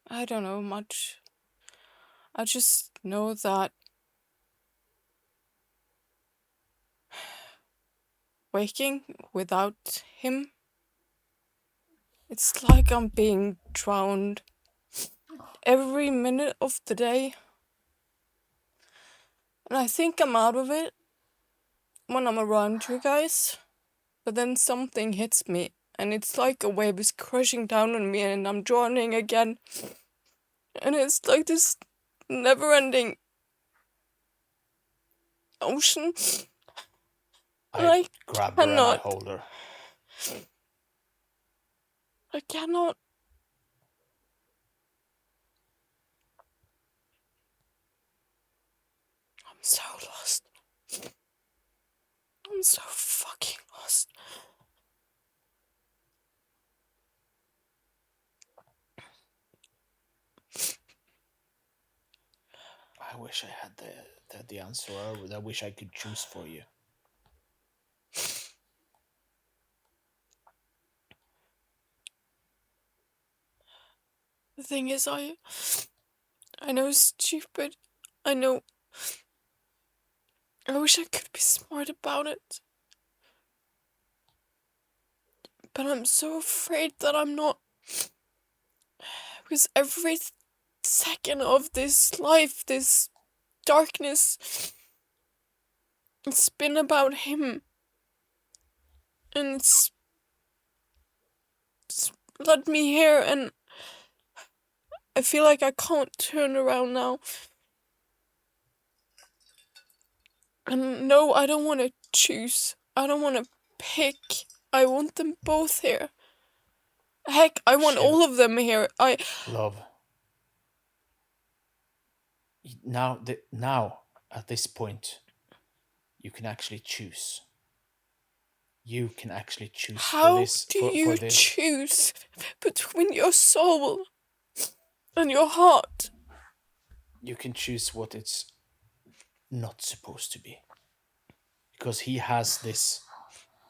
I don't know much. I just know that waking without him, it's like I'm being drowned every minute of the day. And I think I'm out of it when I'm around you guys. But then something hits me, and it's like a wave is crushing down on me, and I'm drowning again. And it's like this never-ending ocean. I grab her and I cannot. hold her. I cannot. I'm so lost. I'm so fucking lost. I wish I had the answer. I wish I could choose for you. The thing is, I know it's stupid. I know. I wish I could be smart about it. But I'm so afraid that I'm not. Because every second of this life, this darkness, it's been about him. And it's led me here, and I feel like I can't turn around now. And no, I don't want to choose. I don't want to pick. I want them both here. Heck, I want all of them here. Love. Now, at this point, you can actually choose. You can actually choose How for this. do you choose between your soul and your heart? You can choose what it's not supposed to be. Because he has this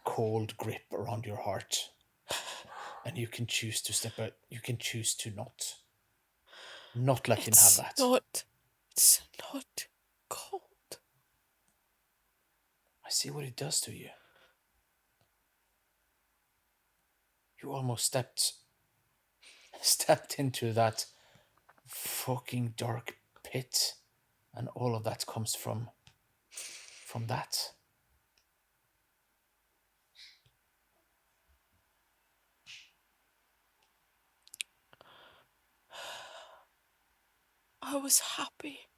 cold grip around your heart. And you can choose to step out. You can choose to not let him have that. It's not cold. I see what it does to you. You almost stepped into that fucking dark pit, and all of that comes from that. I was happy.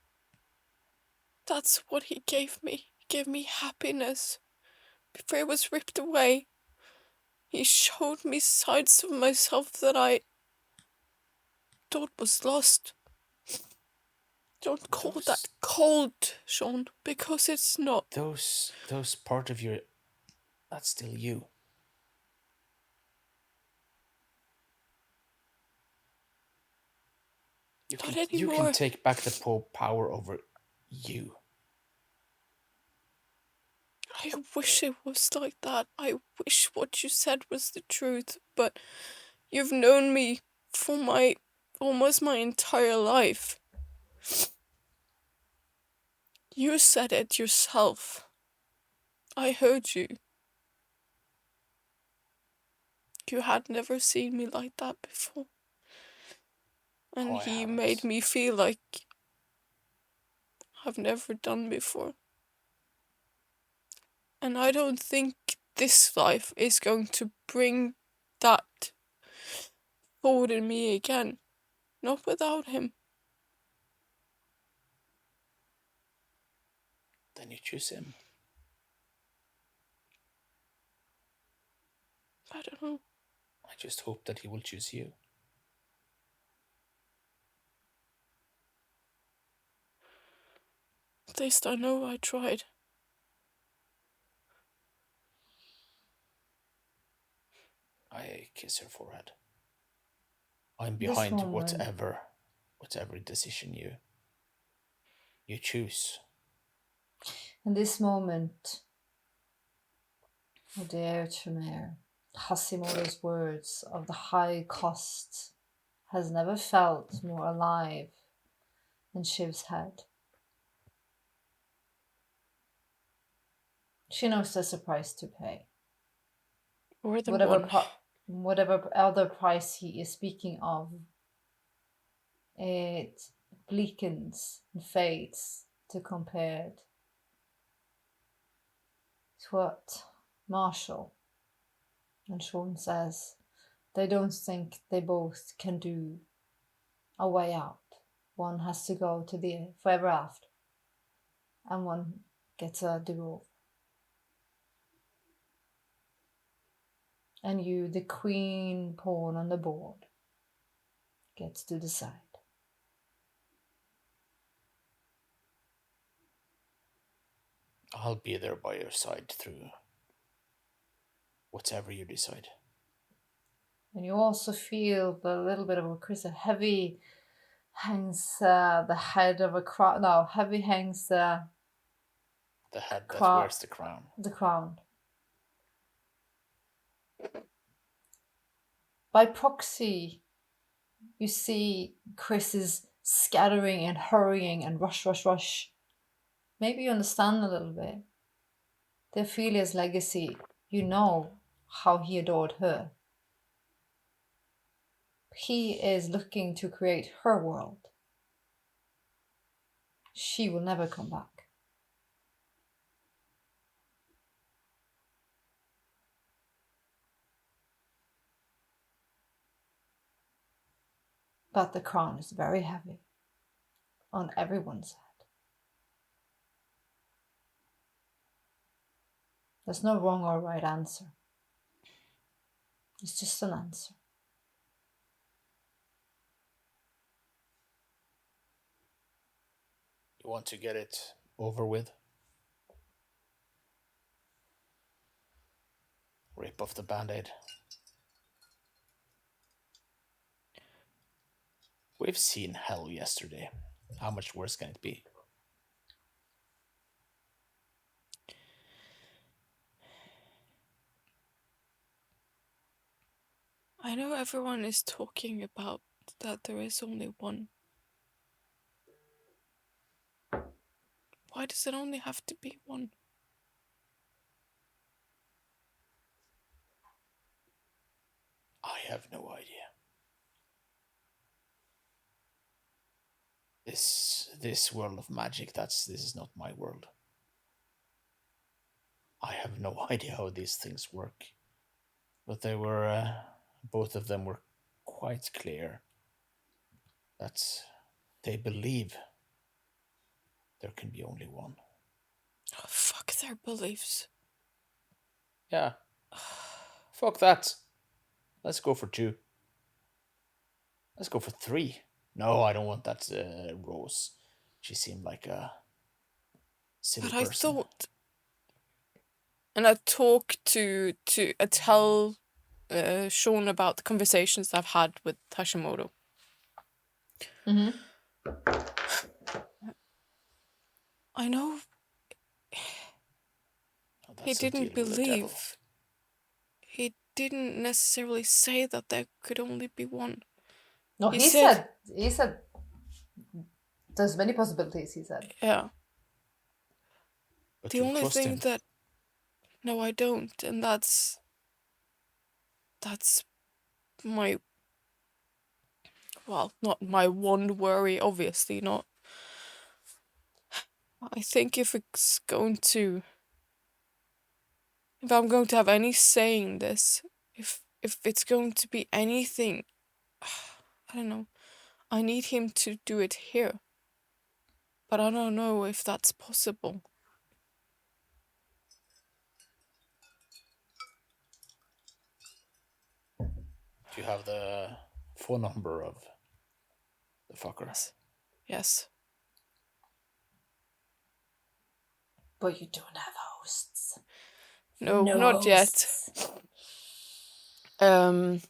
That's what he gave me. He gave me happiness. Before it was ripped away, he showed me sides of myself that I thought was lost. Don't call that cold, Sean, because it's not. Those part of you, that's still you. You can take back the power over you. I wish it was like that. I wish what you said was the truth, but you've known me for almost my entire life. You said it yourself. I heard you. You had never seen me like that before. And Oh, I he haven't. made me feel like I've never done before. And I don't think this life is going to bring that forward in me again. Not without him. Then you choose him. I don't know. I just hope that he will choose you. At least I know I tried. I kiss her forehead. I'm This behind moment, whatever decision you choose. in this moment, of the Tremere, Hasimoto's words of the high cost has never felt more alive in Shiv's head. She knows there's a price to pay. More than one. Whatever other price he is speaking of, it bleakens and fades to compared to what Marshal and Sean says. They don't think they both can do a way out. One has to go to the forever after, and one gets a do-over. And you, the queen pawn on the board, gets to decide. I'll be there by your side through whatever you decide. And you also feel the little bit of a Chris, heavy hangs the head of a crown. No, heavy hangs the head that wears the crown. The crown. By proxy, you see Chris is scattering and hurrying and rush. Maybe you understand a little bit. The Ophelia's legacy, you know how he adored her. He is looking to create her world. She will never come back. But the crown is very heavy on everyone's head. There's no wrong or right answer. It's just an answer. You want to get it over with? Rip off the band-aid. We've seen hell yesterday. How much worse can it be? I know everyone is talking about that there is only one. Why does it only have to be one? I have no idea. This world of magic, this is not my world. I have no idea how these things work. But they were, both of them were quite clear that they believe there can be only one. Oh, fuck their beliefs. Yeah. Fuck that. Let's go for 2. Let's go for 3. No, I don't want that Rose. She seemed like a silly person. But I thought... And I talked to I tell Sean about the conversations I've had with Hashimoto. Mm-hmm. I know he didn't believe. He didn't necessarily say that there could only be one. No, he said there's many possibilities, he said. Yeah. But the only thing that... No, I don't. And that's my well, not my one worry, obviously not. I think if I'm going to have any say in this, if it's going to be anything, I don't know, I need him to do it here. But I don't know if that's possible. Do you have the phone number of the fucker? Yes. But you don't have hosts. No, not yet. But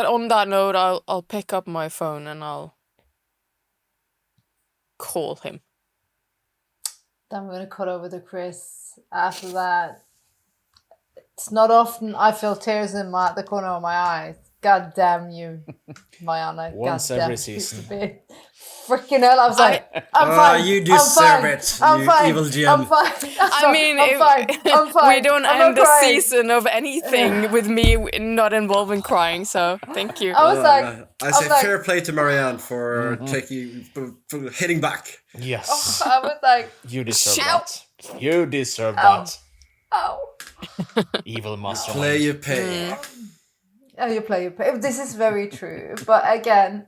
on that note, I'll pick up my phone and I'll call him. Then we're gonna cut over to Chris. After that, it's not often I feel tears in the corner of my eyes. God damn you, Mariana. Once God every damn season. Freaking hell, I was like, I'm fine. You deserve it, I'm you fine. evil GM. I'm fine. I mean, I'm fine. I'm fine. we don't I'm end not the crying. season of anything with me not involved in crying, so thank you. I was like, I say I'm like- fair play to Marianne for for hitting back. Yes. I was like, You deserve Ow. that. You deserve Ow. that. oh. Evil mastermind. Play you pay. Oh, you play. This is very true. But again,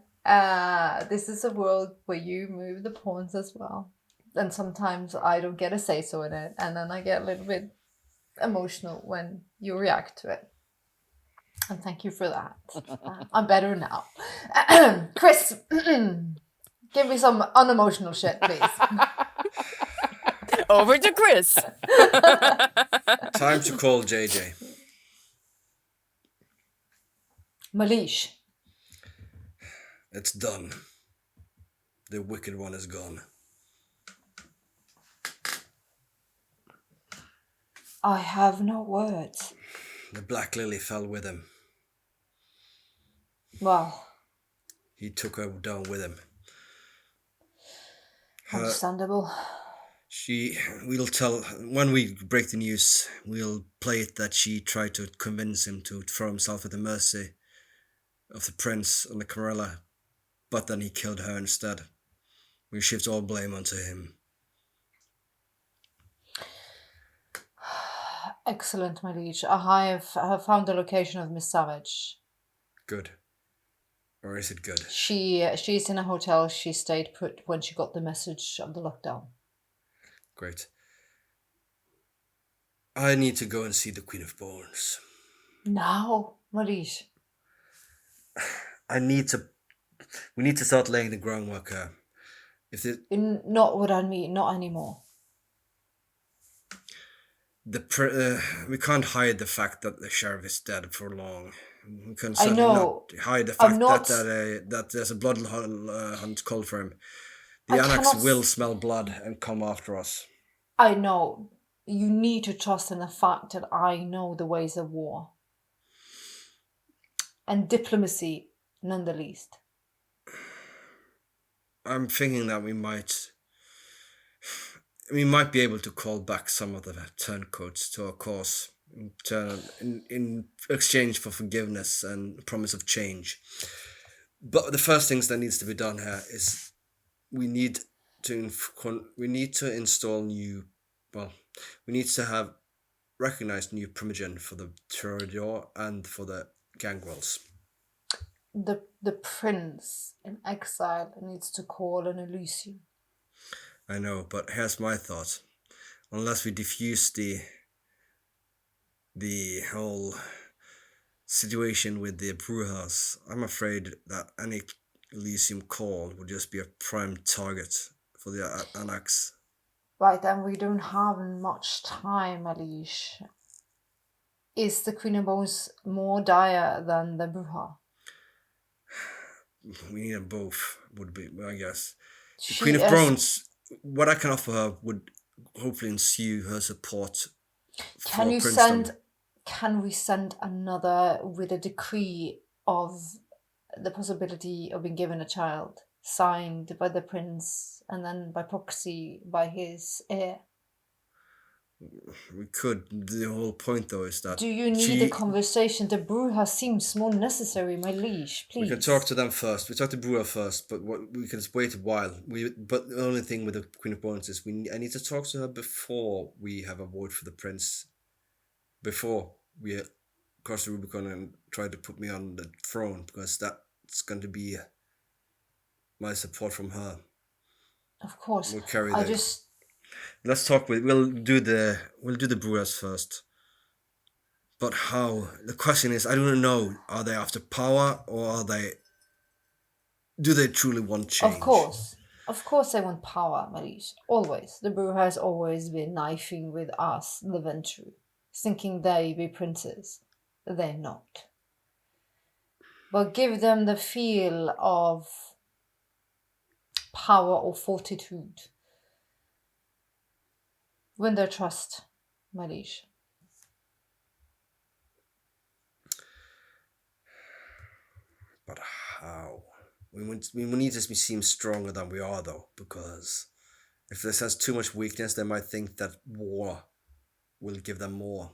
this is a world where you move the pawns as well. And sometimes I don't get a say-so in it. And then I get a little bit emotional when you react to it. And thank you for that. I'm better now. Chris, give me some unemotional shit, please. Over to Chris. Time to call JJ. Malish. It's done. The wicked one is gone. I have no words. The Black Lily fell with him. Well, He took her down with him. understandable. We'll tell, when we break the news, we'll play it that she tried to convince him to throw himself at the mercy of the prince and the Corella, but then he killed her instead. We shift all blame onto him. Excellent, my liege. I have found the location of Miss Savage. Good. Or is it good? She's in a hotel. She stayed put when she got the message of the lockdown. Great. I need to go and see the Queen of Bones. Now, my liege. We need to start laying the groundwork here. Not what I mean, not anymore. We can't hide the fact that the sheriff is dead for long. We can I certainly know. not hide the fact not- that there's a blood hunt called for him. The I anarchs cannot- will smell blood and come after us. I know. You need to trust in the fact that I know the ways of war. And diplomacy, none the least. I'm thinking that we might be able to call back some of the turncoats to our cause in exchange for forgiveness and promise of change. But the first things that needs to be done here is we need to have recognized new primogen for the Toreador and for the gangrels. The prince in exile needs to call an Elysium. I know, but here's my thought. Unless we diffuse the whole situation with the Brujas, I'm afraid that any Elysium call would just be a prime target for the anarchs. Right, and we don't have much time, Alish. Is the Queen of Bones more dire than the Bruja? We need them both, would be, I guess. The She Queen of is- Bones, what I can offer her would hopefully ensue her support for Can you princedom. Can we send another with a decree of the possibility of being given a child, signed by the prince and then by proxy by his heir? We could. The whole point, though, is that Do you need a conversation? The brew seems more necessary, my liege. Please. We can talk to them first. We talk to Brewer first, but we can wait a while. But the only thing with the Queen of Bones is I need to talk to her before we have a vote for the prince. Before we cross the Rubicon and try to put me on the throne, because that's going to be my support from her. Of course. We'll carry I that. just. Let's talk with. We'll do the Brewers first. But how? The question is, I don't know. Are they after power, or are they? Do they truly want change? Of course, they want power, Maurice. Always. The brew has always been knifing with us, the Ventru, thinking they be princes. They're not. But give them the feel of power or fortitude. Win their trust, Maurice. But how? We need to seem stronger than we are, though, because if this has too much weakness, they might think that war will give them more.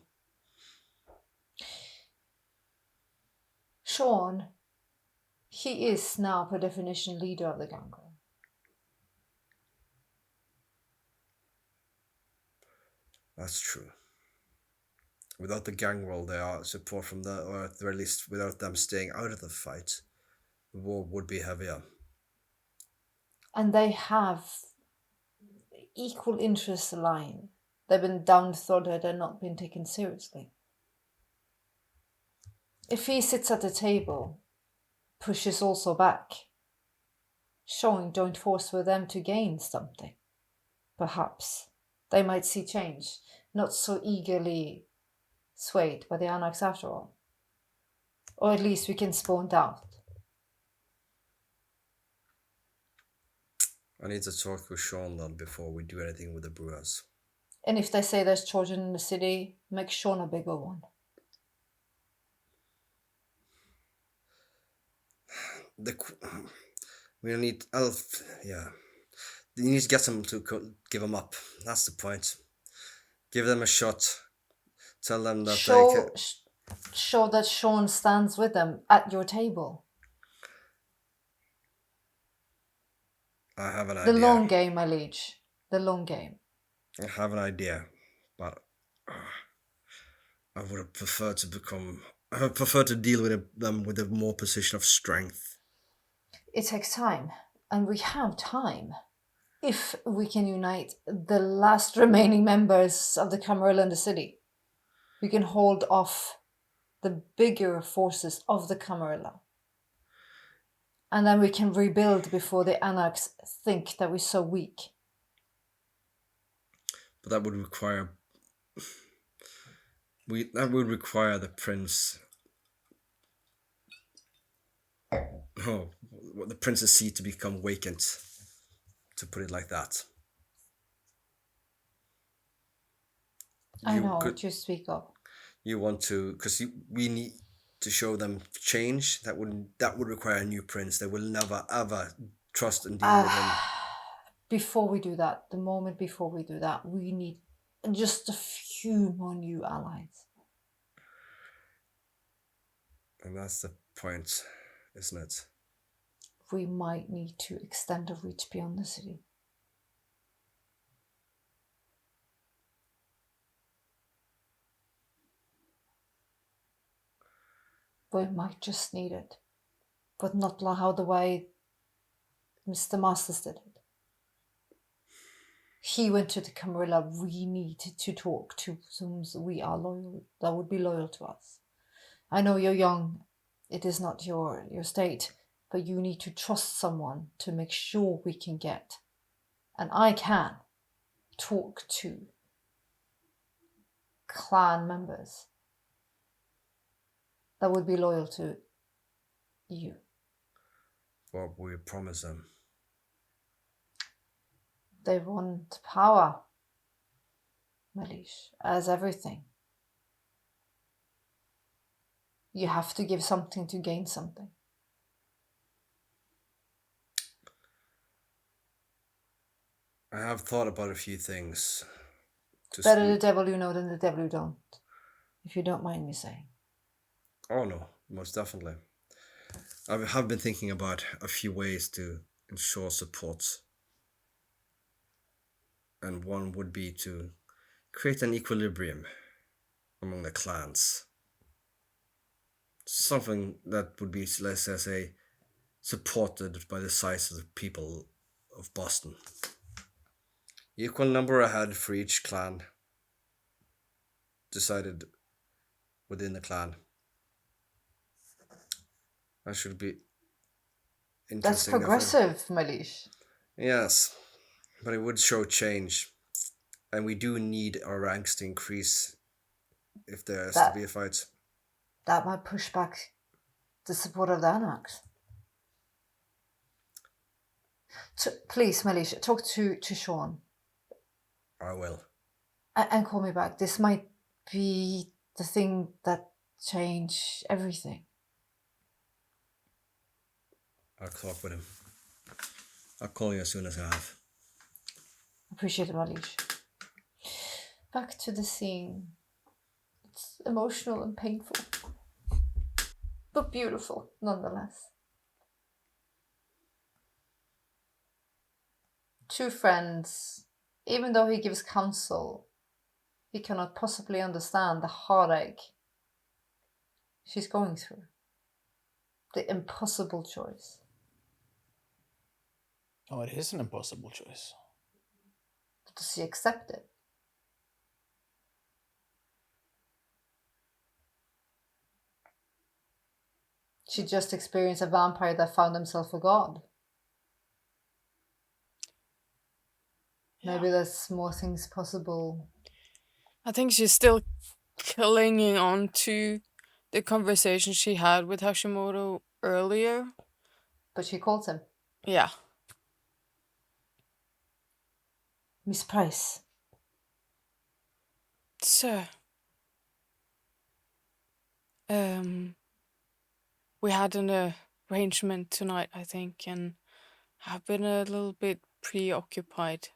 Sean, he is now, per definition, leader of the gangrel. That's true. Without the gangrel, they are support from the, or at the very least, without them staying out of the fight, the war would be heavier. And they have equal interests aligned. They've been downtrodden and not been taken seriously. If he sits at the table, pushes also back, showing joint force with them to gain something, perhaps they might see change, not so eagerly swayed by the anarchs after all. Or at least we can spawn doubt. I need to talk with Sean then before we do anything with the Brewers. And if they say there's children in the city, make Sean a bigger one. We need Elf. Yeah, you need to get them to give them up. That's the point. Give them a shot. Tell them that show that Sean stands with them at your table. I have an idea. The long game, my liege. The long game. I have an idea, but I would have preferred to I would prefer to deal with them with a more position of strength. It takes time, and we have time. If we can unite the last remaining members of the Camarilla in the city, we can hold off the bigger forces of the Camarilla. And then we can rebuild before the anarchs think that we're so weak. But that would require the prince. The prince's seat to become vacant. To put it like that. I know what you speak of. You want to, because we need to show them change. That would require a new prince. They will never ever trust and deal with him. Before we do that, the moment before we do that, we need just a few more new allies. And that's the point, isn't it? We might need to extend our reach beyond the city. We might just need it, but not how the way Mr. Masters did it. He went to the Camarilla. We need to talk to whom we are loyal, that would be loyal to us. I know you're young. It is not your state, but you need to trust someone to make sure we can get, and I can, talk to clan members that would be loyal to you. What will you promise them? They want power, Malish, as everything. You have to give something to gain something. I have thought about a few things. Better the devil you know than the devil you don't, if you don't mind me saying. Oh no, most definitely. I have been thinking about a few ways to ensure support. And one would be to create an equilibrium among the clans. Something that would be, let's say, supported by the size of the people of Boston. Equal number a head for each clan, decided within the clan. That should be interesting. That's progressive, my liege. Yes, but it would show change. And we do need our ranks to increase if there has to be a fight. That might push back the support of the anarchs. Please, my liege, talk to Sean. I will. And call me back. This might be the thing that change everything. I'll talk with him. I'll call you as soon as I have. Appreciate it, my liege. Back to the scene. It's emotional and painful, but beautiful nonetheless. Two friends, even though he gives counsel, he cannot possibly understand the heartache she's going through. The impossible choice. Oh, it is an impossible choice. Does she accept it? She just experienced a vampire that found himself a god. Maybe there's more things possible. I think she's still clinging on to the conversation she had with Hashimoto earlier. But she calls him. Yeah. Miss Price. Sir. We had an arrangement tonight, I think, and I've been a little bit preoccupied.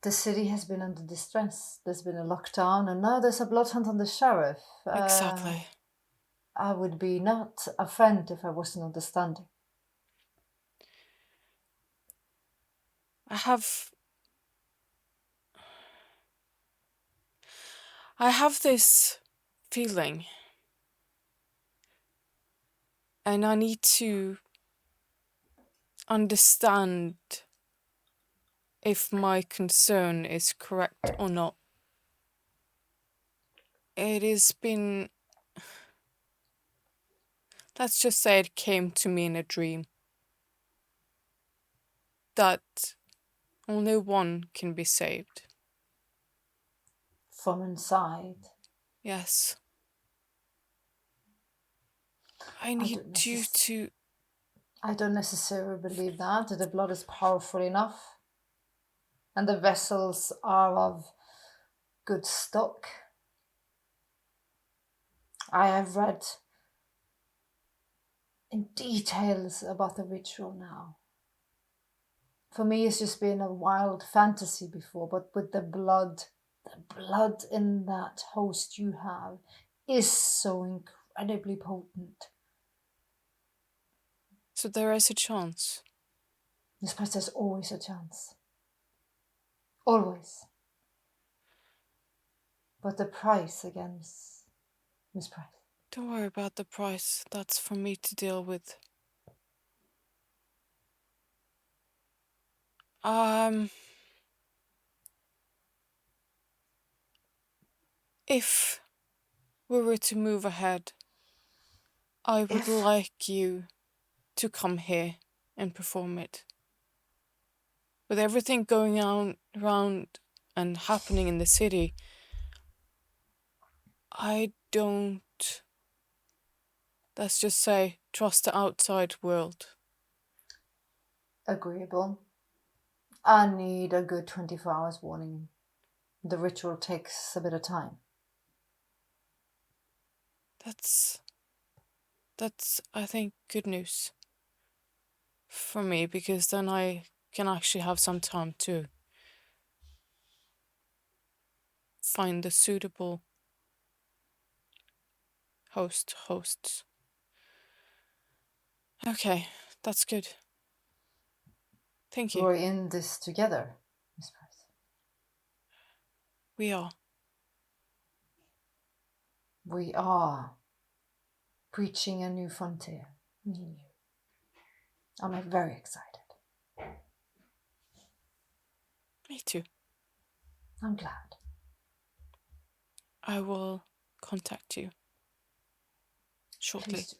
The city has been under distress. There's been a lockdown, and now there's a blood hunt on the sheriff. Exactly. I would be not a friend if I wasn't understanding. I have this feeling, and I need to understand if my concern is correct or not. It has been, let's just say it came to me in a dream, that only one can be saved. From inside? Yes. I need you to... I don't necessarily believe that the blood is powerful enough, and the vessels are of good stock. I have read in details about the ritual now. For me, it's just been a wild fantasy before, but with the blood in that host you have is so incredibly potent. So there is a chance. Miss Price, there's always a chance. Always. But the price against Miss Price. Don't worry about the price. That's for me to deal with. If we were to move ahead, I would like you to come here and perform it. With everything going on around and happening in the city, I don't, let's just say, trust the outside world. Agreeable. I need a good 24 hours warning. The ritual takes a bit of time. That's I think, good news for me, because then I can actually have some time to find the suitable hosts. Okay, that's good. Thank you. We're in this together, Miss Price. We are. We are reaching a new frontier, me and you. I'm very excited. Me too. I'm glad. I will contact you shortly. Please do.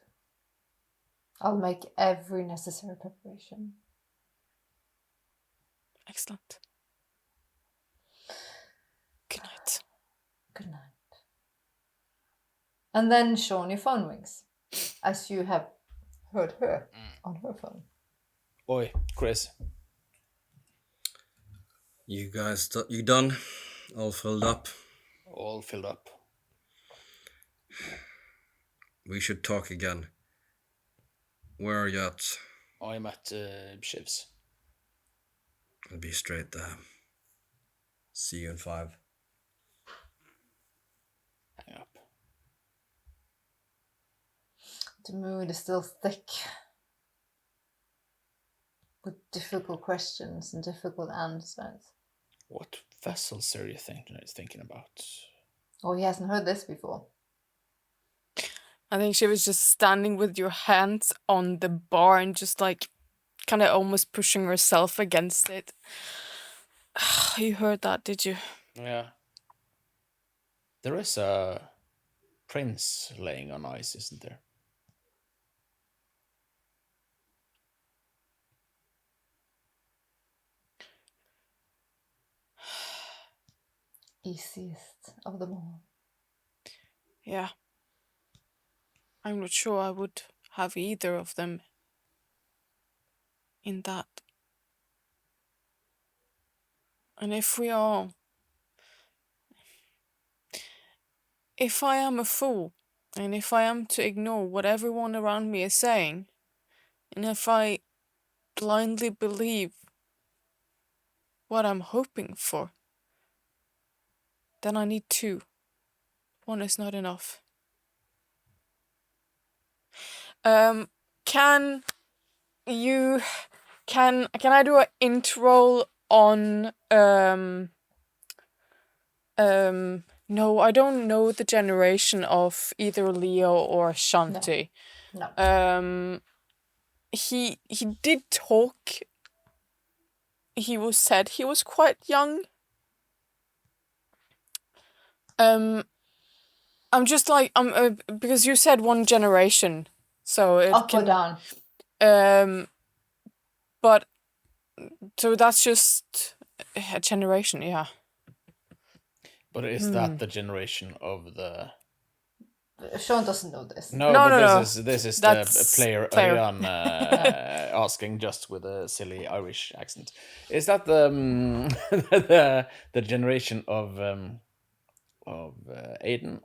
I'll make every necessary preparation. Excellent. Good night. Good night. And then, Sean, your phone rings, as you have heard her on her phone. Oi, Chris. You guys, you done? All filled up? All filled up. We should talk again. Where are you at? I'm at Shiv's. I'll be straight there. See you in 5. Hang up. The mood is still thick with difficult questions and difficult answers. What vessels are you thinking about? Oh, he hasn't heard this before. I think she was just standing with your hands on the bar and just like kind of almost pushing herself against it. You heard that, did you? Yeah. There is a prince laying on ice, isn't there? Easiest of them all. Yeah. I'm not sure I would have either of them in that. And if I am a fool, and if I am to ignore what everyone around me is saying, and if I blindly believe what I'm hoping for, then I need 2. 1 is not enough. Can I do an intro on no, I don't know the generation of either Leo or Shanti. No. He did talk. Said he was quite young. I'm just like because you said 1 generation, so it Up can, or down? But so that's just a generation, yeah. But is that the generation of the... Sean doesn't know this. No, this is the player. Ariane asking just with a silly Irish accent. Is that the the generation of Aiden,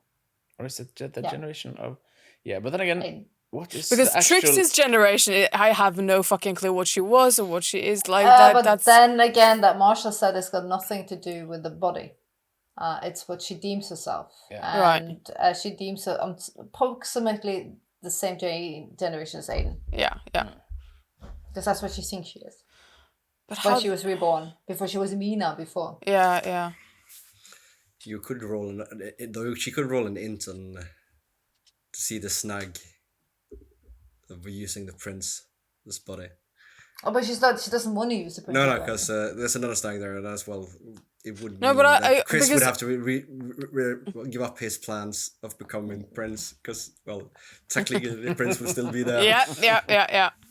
or is it the generation of? Yeah, but then again, Aiden. What is because the actual... Trixie's generation? I have no fucking clue what she was or what she is like. But then again, that Marshal said it's got nothing to do with the body. It's what she deems herself, and she deems her approximately the same generation as Aiden. Yeah. Because that's what she thinks she is. But when she was reborn, before she was Mina before. Yeah. You could roll she could roll an int on to see the snag of using the this body. Oh, but she's not. She doesn't want to use the prince. No, because there's another snag there as well. It would no, mean but that Chris would have to give up his plans of becoming prince, because technically the prince would still be there. Yeah.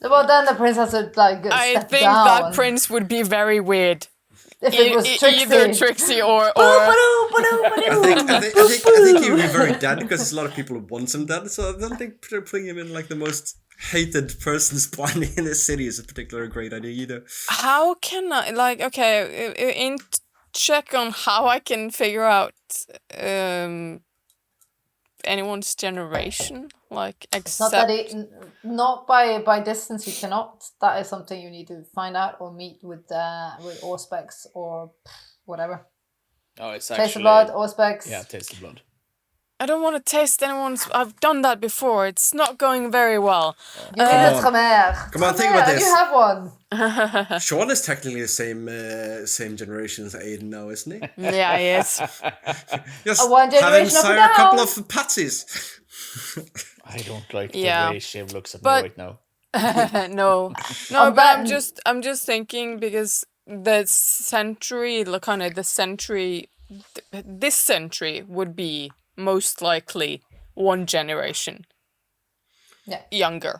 Well, then the prince has to step down. I think that prince would be very weird. If it was Trixie. Either Trixie or... I think he would be very dead, because there's a lot of people who want him dead. So I don't think putting him in like the most hated person spawn in the city is a particularly great idea either. How can I check on how I can figure out anyone's generation, except not by distance. You cannot. That is something you need to find out or meet with Auspex or whatever. Oh, it's Taste the actually blood, Auspex. yeah, taste the blood. I don't want to taste anyone's. I've done that before. It's not going very well. Give me the tremere. Come on, think about Tremere, this. you have one. Sean is technically the same generation as Aiden now, isn't he? Yeah, he is. Just one have him generation up and sire a couple down. of patsies. I don't like Yeah. the way Shiv looks at me But- right now. No, On but that- I'm just thinking because the century, kind of the century, this century would be most likely one generation. Yeah. Younger.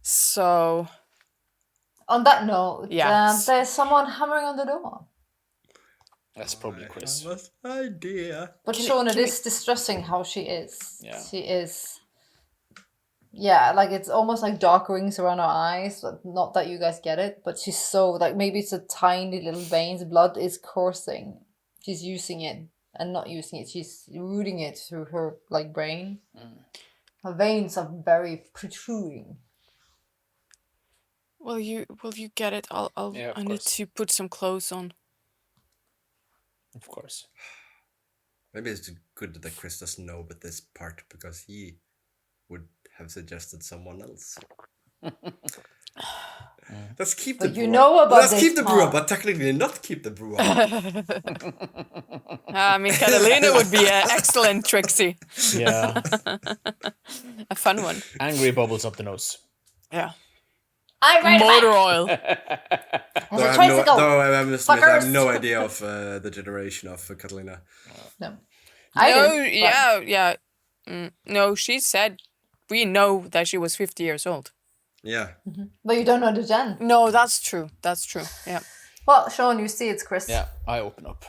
So On that note, Yes. there's someone hammering on the door. That's probably Chris. Idea. But Can Sean, it we- is distressing how she is. Yeah. She is. Yeah, like it's almost like dark rings around her eyes. Not that you guys get it, but she's so like maybe it's a tiny little veins. Blood is coursing. She's using it and not using it. She's rooting it through her like brain. Her veins are very protruding. will you get it? Yeah, of I need course. to put some clothes on. Of course. Maybe it's good that Chris doesn't know about this part because he would have suggested someone else. Let's keep the But you brewer. know about Let's this keep the brewer, part. but technically not keep the brewer. I mean, Catalina would be an excellent Trixie, Yeah. a fun one. Angry bubbles up the nose. Yeah, I read motor oil. There's a tricycle. I have no Fuckers. idea of the generation of Catalina. No. I No, do, but- yeah. No, she said we know that she was 50 years old. Yeah. But you don't know the gen. No, that's true. That's true. Yeah. Well, Sean, you see it's Chris. Yeah, I open up.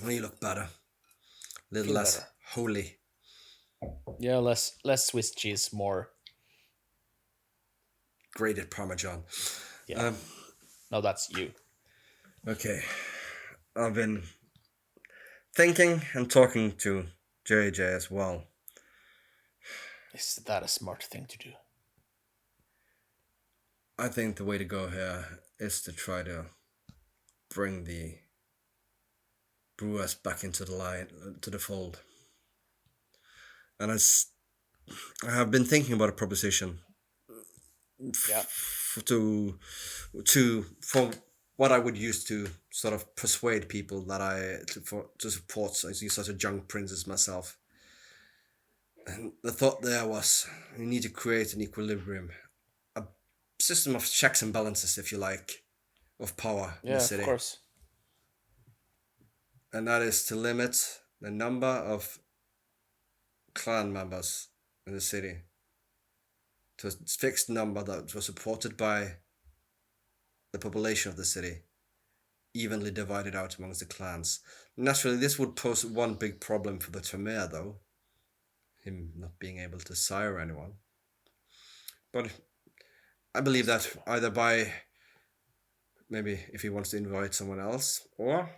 Well, you look better. Little Feel less better. holy. Yeah, less Swiss cheese, more. Grated Parmesan. Yeah. No, that's you. Okay. I've been thinking and talking to JJ as well. Is that a smart thing to do? I think the way to go here is to try to bring the brewers back into the line, to the fold. And I have been thinking about a proposition Yeah. for what I would use to sort of persuade people that to support such a young princess myself. And the thought there was we need to create an equilibrium, a system of checks and balances, if you like, of power in Yeah, the city. of course. And that is to limit the number of clan members in the city to a fixed number that was supported by the population of the city, evenly divided out amongst the clans. Naturally, this would pose one big problem for the Tremere, though, him not being able to sire anyone. But I believe that either by maybe if he wants to invite someone else, or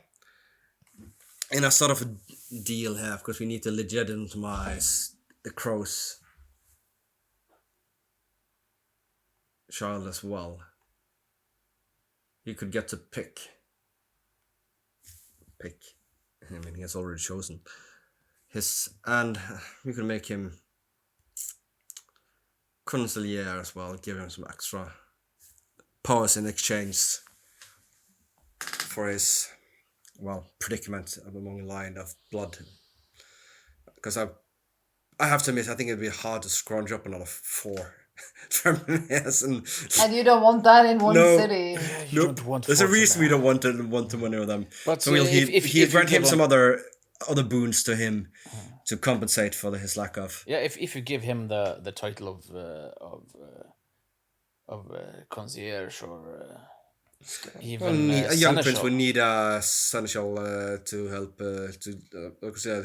in a sort of a deal here, because we need to legitimize the crow's child as well. He could get to pick. I mean, he has already chosen his, and we could make him consigliere as well, give him some extra powers in exchange for his, well, predicament among a line of blood. Because I have to admit, I think it'd be hard to scrounge up another 4 Tremors and you don't want that in one No. city. You nope. don't want There's a four reason we Tremere. don't want too many of them. But So we'll if he you grant him give some other boons to him to compensate for his lack of. Yeah, if you give him the title of concierge or even A young prince seneschal. would need a seneschal to help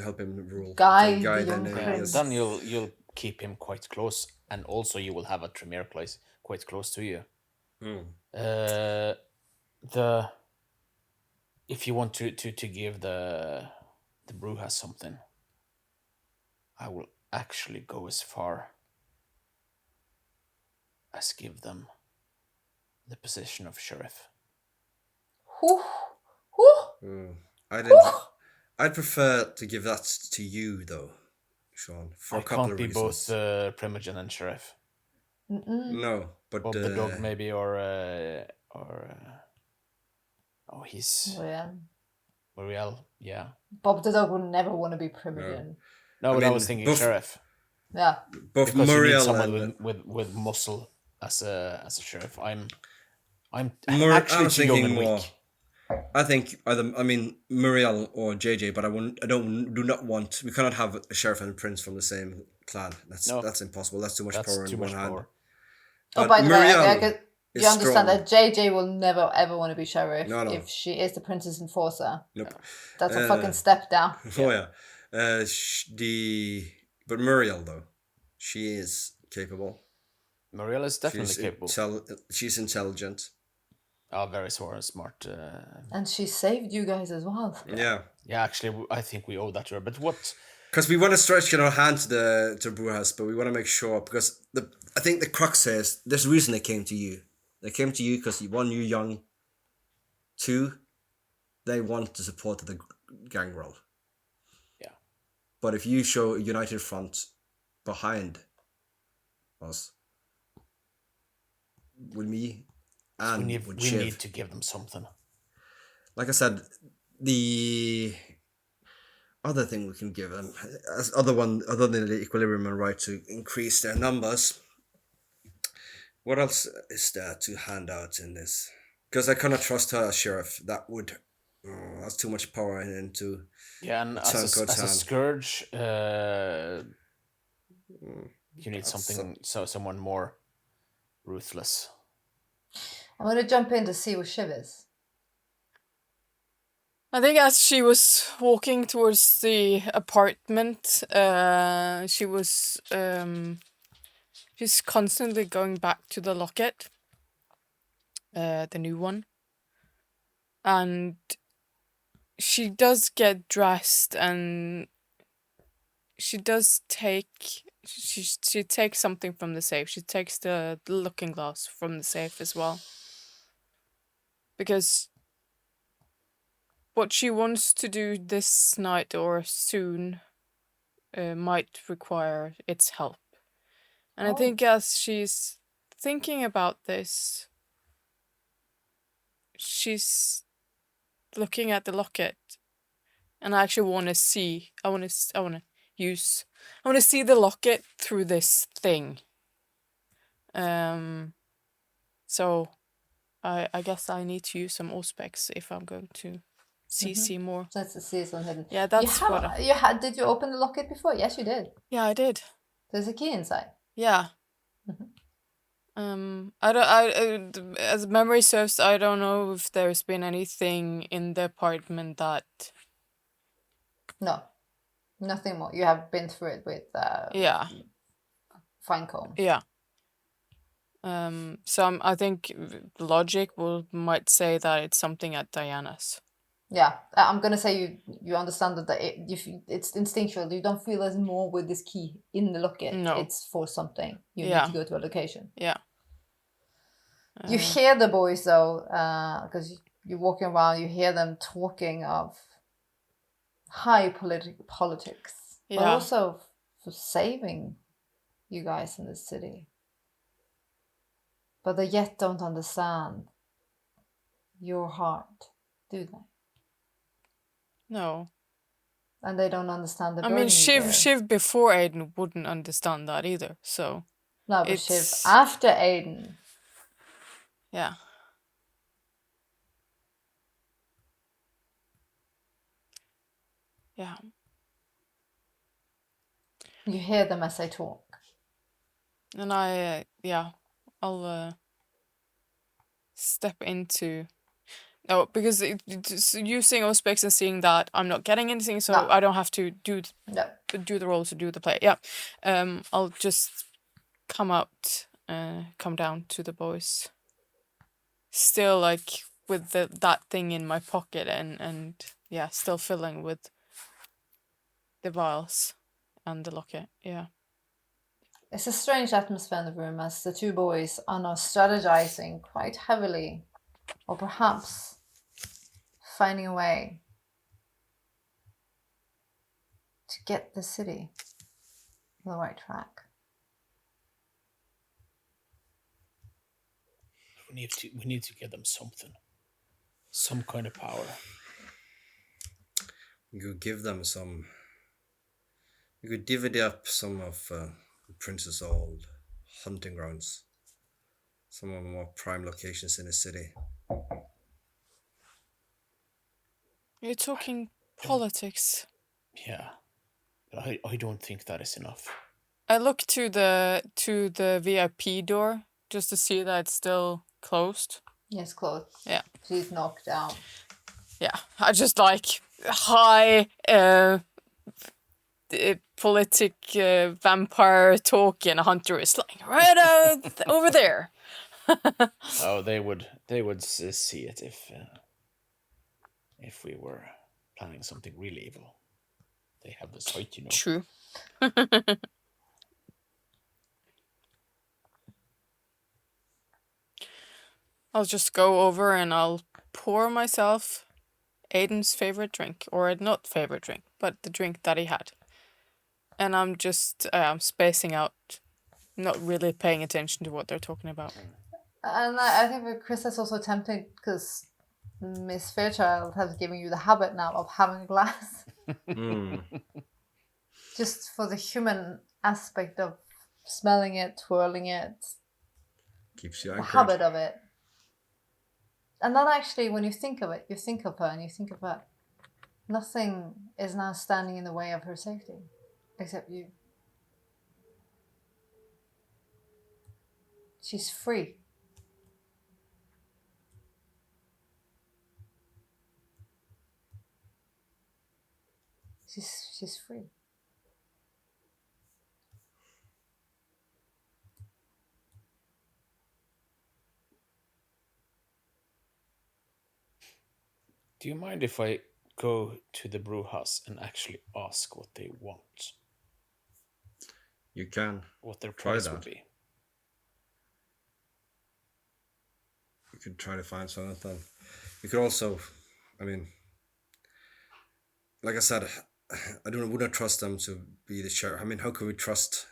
help him rule. Guide the Guide young and, prince. Then you'll keep him quite close, and also you will have a Tremere place quite close to you. If you want to give the brew has something, I will actually go as far as give them the position of sheriff. Whew. Whew. I'd prefer to give that to you, though, Sean, for a couple can't of be reasons. both primogen and sheriff. No, but Bob the dog maybe, or he's Yeah. Muriel. Yeah. Bob the dog would never want to be primogen. No, but I mean, was thinking both- sheriff. Yeah. both Because you need Muriel someone and with muscle as a sheriff. I'm I actually was too young thinking and more. weak. I think either Muriel or JJ, but do not want. We cannot have a sheriff and a prince from the same clan. That's impossible. That's too much power in one hand. Oh, But by the way, Muriel you understand strong. that JJ will never ever want to be sheriff No. if she is the princess enforcer. Nope. That's a fucking step down. Oh yeah. But Muriel though, she is capable. Muriel is definitely capable. She's intelligent. Oh, very smart. And she saved you guys as well. Yeah. Yeah, actually, I think we owe that to her. But what? Because we want to stretch our hand to Brujas, but we want to make sure, because I think the crux is there's a reason they came to you. They came to you because one, you're young. Two, they want to support the gangrel. Yeah. But if you show a united front behind us, with me and we with Shiv, need to give them something. like I said, the other thing we can give them, other than the equilibrium and right to increase their numbers. What else is there to hand out in this? Because I cannot trust her as sheriff. That would that's too much power into. Yeah, and as a scourge, you need someone more ruthless. I'm gonna jump in to see where Shiv is. I think as she was walking towards the apartment, she was she's constantly going back to the locket, the new one, and she does get dressed, and she does take she takes something from the safe. She takes the looking glass from the safe as well, because what she wants to do this night or soon might require its help. And I think as she's thinking about this, she's looking at the locket, and I actually want to see. I want to see the locket through this thing. So I guess I need to use some auspex if I'm going to see more. That's the season hidden. Yeah, that's Did you open the locket before? Yes, you did. Yeah, I did. There's a key inside. Yeah. As memory serves, I don't know if there's been anything in the apartment that. No, nothing more. You have been through it with. Finecomb. Yeah. So I think logic might say that it's something at Diana's. Yeah, I'm gonna say you understand that it's instinctual. You don't feel there's more with this key in the locket. No. It's for something. You need to go to a location. Yeah. You hear the boys though, because you're walking around. You hear them talking of high politics, but also for saving you guys in the city. But they yet don't understand your heart, do they? No. And they don't understand the burden. I mean, Shiv before Aiden wouldn't understand that either, so. No, but Shiv after Aiden. Yeah. Yeah. You hear them as they talk. And I'll step into. No, because using auspex and seeing that I'm not getting anything, so I don't have to do the role to do the play. Yeah, I'll just come down to the boys. Still like with that thing in my pocket and still filling with the vials and the locket. Yeah. It's a strange atmosphere in the room as the two boys are now strategizing quite heavily, or perhaps finding a way to get the city on the right track. We need to give them something. Some kind of power. You could give them some. You could divvy up some of the prince's old hunting grounds. Some of the more prime locations in the city. You're talking politics. Yeah, but I don't think that is enough. I look to the VIP door just to see that it's still closed. Yes, close. Yeah. She's knocked out. Yeah, I just like high politic vampire talking. Hunter is like right out over there. Oh, they would see it if we were planning something really evil. They have the sight, you know. True. I'll just go over and I'll pour myself Aiden's favorite drink, or not favorite drink, but the drink that he had. And I'm just spacing out, not really paying attention to what they're talking about. And I think for Chris that's also tempting because Miss Fairchild has given you the habit now of having a glass. Just for the human aspect of smelling it, twirling it, Keeps you the anchored. habit of it. And then actually, when you think of it, you think of her and you think of her. Nothing is now standing in the way of her safety, except you. She's free. She's free. Do you mind if I go to the brew house and actually ask what they want? You can. What their Try price that. would be? You could try to find something. You could also, I mean, like I said, I wouldn't trust them to be the sheriff. I mean, how can we trust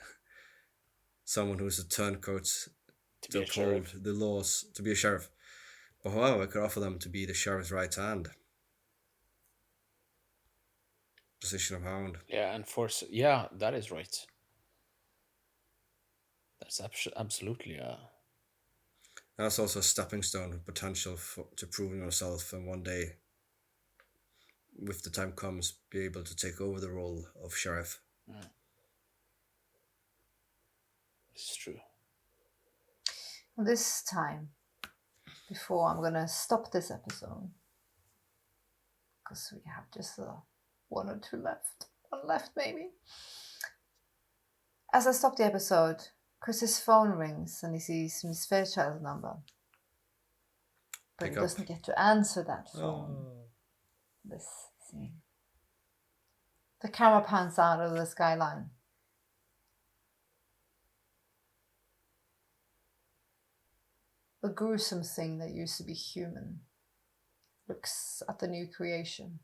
someone who's a turncoat to uphold the laws to be a sheriff? But however, I could offer them to be the sheriff's right hand. Position of hound. Yeah, and force. Yeah, that is right. That's absolutely That's also a stepping stone with potential to proving yourself, and one day, if the time comes, be able to take over the role of sheriff. It's true. This time, before I'm going to stop this episode, because we have just one or two left. One left, maybe. As I stop the episode, Chris's phone rings and he sees Miss Fairchild's number. But Pick he up. doesn't get to answer that phone. This scene. The camera pans out of the skyline. A gruesome thing that used to be human looks at the new creation.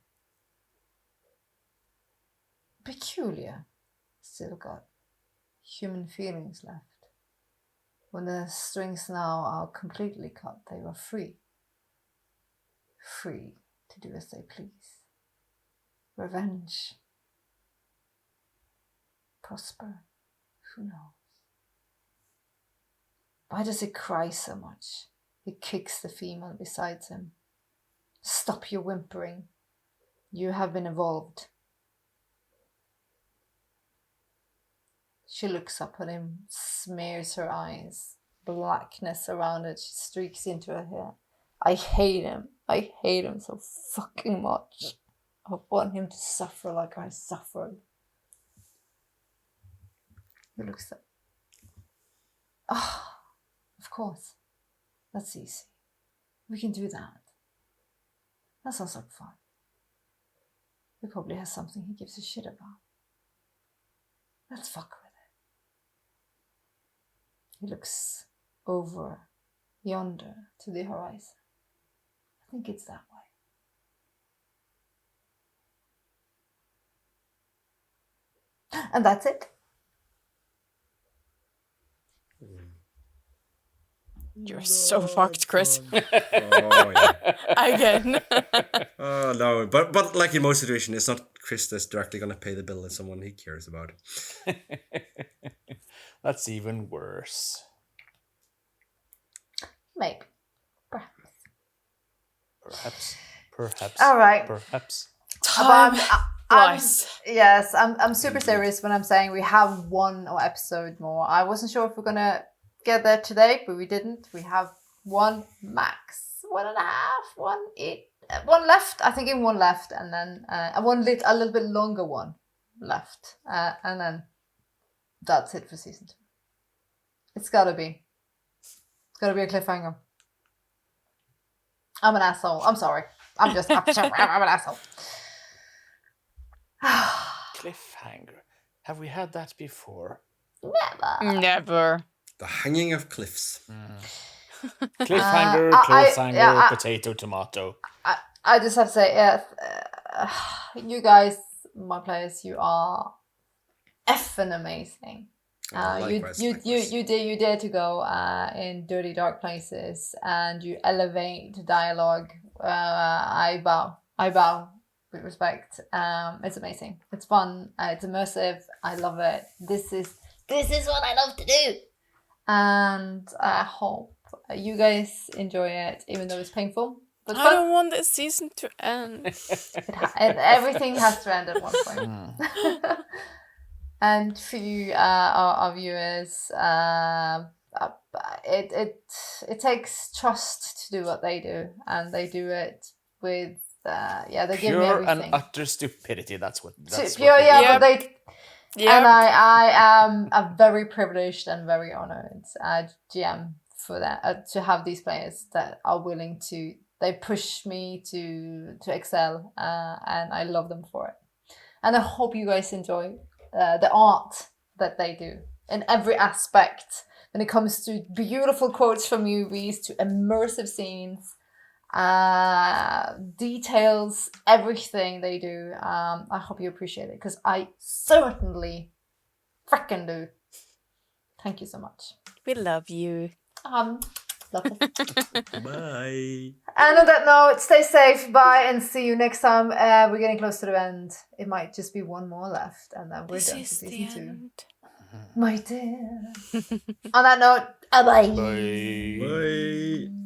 Peculiar. Still got human feelings left. When the strings now are completely cut, they were free. Free to do as they please. Revenge. Prosper. Who knows? Why does he cry so much? He kicks the female beside him. Stop your whimpering. You have been evolved. She looks up at him, smears her eyes, blackness around it. She streaks into her hair. I hate him. I hate him so fucking much. I want him to suffer like I suffered. He looks up. Ah, of course. That's easy. We can do that. That sounds like fun. He probably has something he gives a shit about. Let's fuck with it. He looks over yonder to the horizon. I think it's that way. And that's it. You're so fucked, Chris. Oh, yeah. Again. Oh, no. But like in most situations, it's not Chris that's directly going to pay the bill. It's someone he cares about. That's even worse. Maybe. Perhaps. All right. Perhaps. Time I'm flies. yes, I'm super serious when I'm saying we have one episode more. I wasn't sure if we're gonna get there today, but we didn't. We have one max, 1.5, one left. I think even one left, and then a little bit longer one left, and then that's it for season 2. It's gotta be a cliffhanger. I'm an asshole. I'm sorry. I'm an asshole. Cliffhanger. Have we had that before? Never. The hanging of cliffs. Cliffhanger, potato, tomato. I just have to say, yes, you guys, my players, you are effing amazing. Likewise. You dare to go in dirty dark places, and you elevate dialogue. I bow with respect. It's amazing. It's fun. It's immersive. I love it. This is what I love to do, and I hope you guys enjoy it, even though it's painful. But I don't want this season to end. everything has to end at one point. And for you, our viewers, it takes trust to do what they do, and they do it with they give me Pure everything. and utter stupidity. That's what. But Yep. they. Yep. And I am very privileged and very honored GM for that, to have these players that are willing to. They push me to excel, and I love them for it. And I hope you guys enjoy the art that they do in every aspect, when it comes to beautiful quotes from movies to immersive scenes, details, everything they do. I hope you appreciate it, because I certainly freaking do. Thank you so much. We love you. Lovely. Bye. And on that note, stay safe, bye, and see you next time. We're getting close to the end. It might just be one more left, and then we're This done for is the season 2. end. My dear. On that note, bye. Bye. Bye.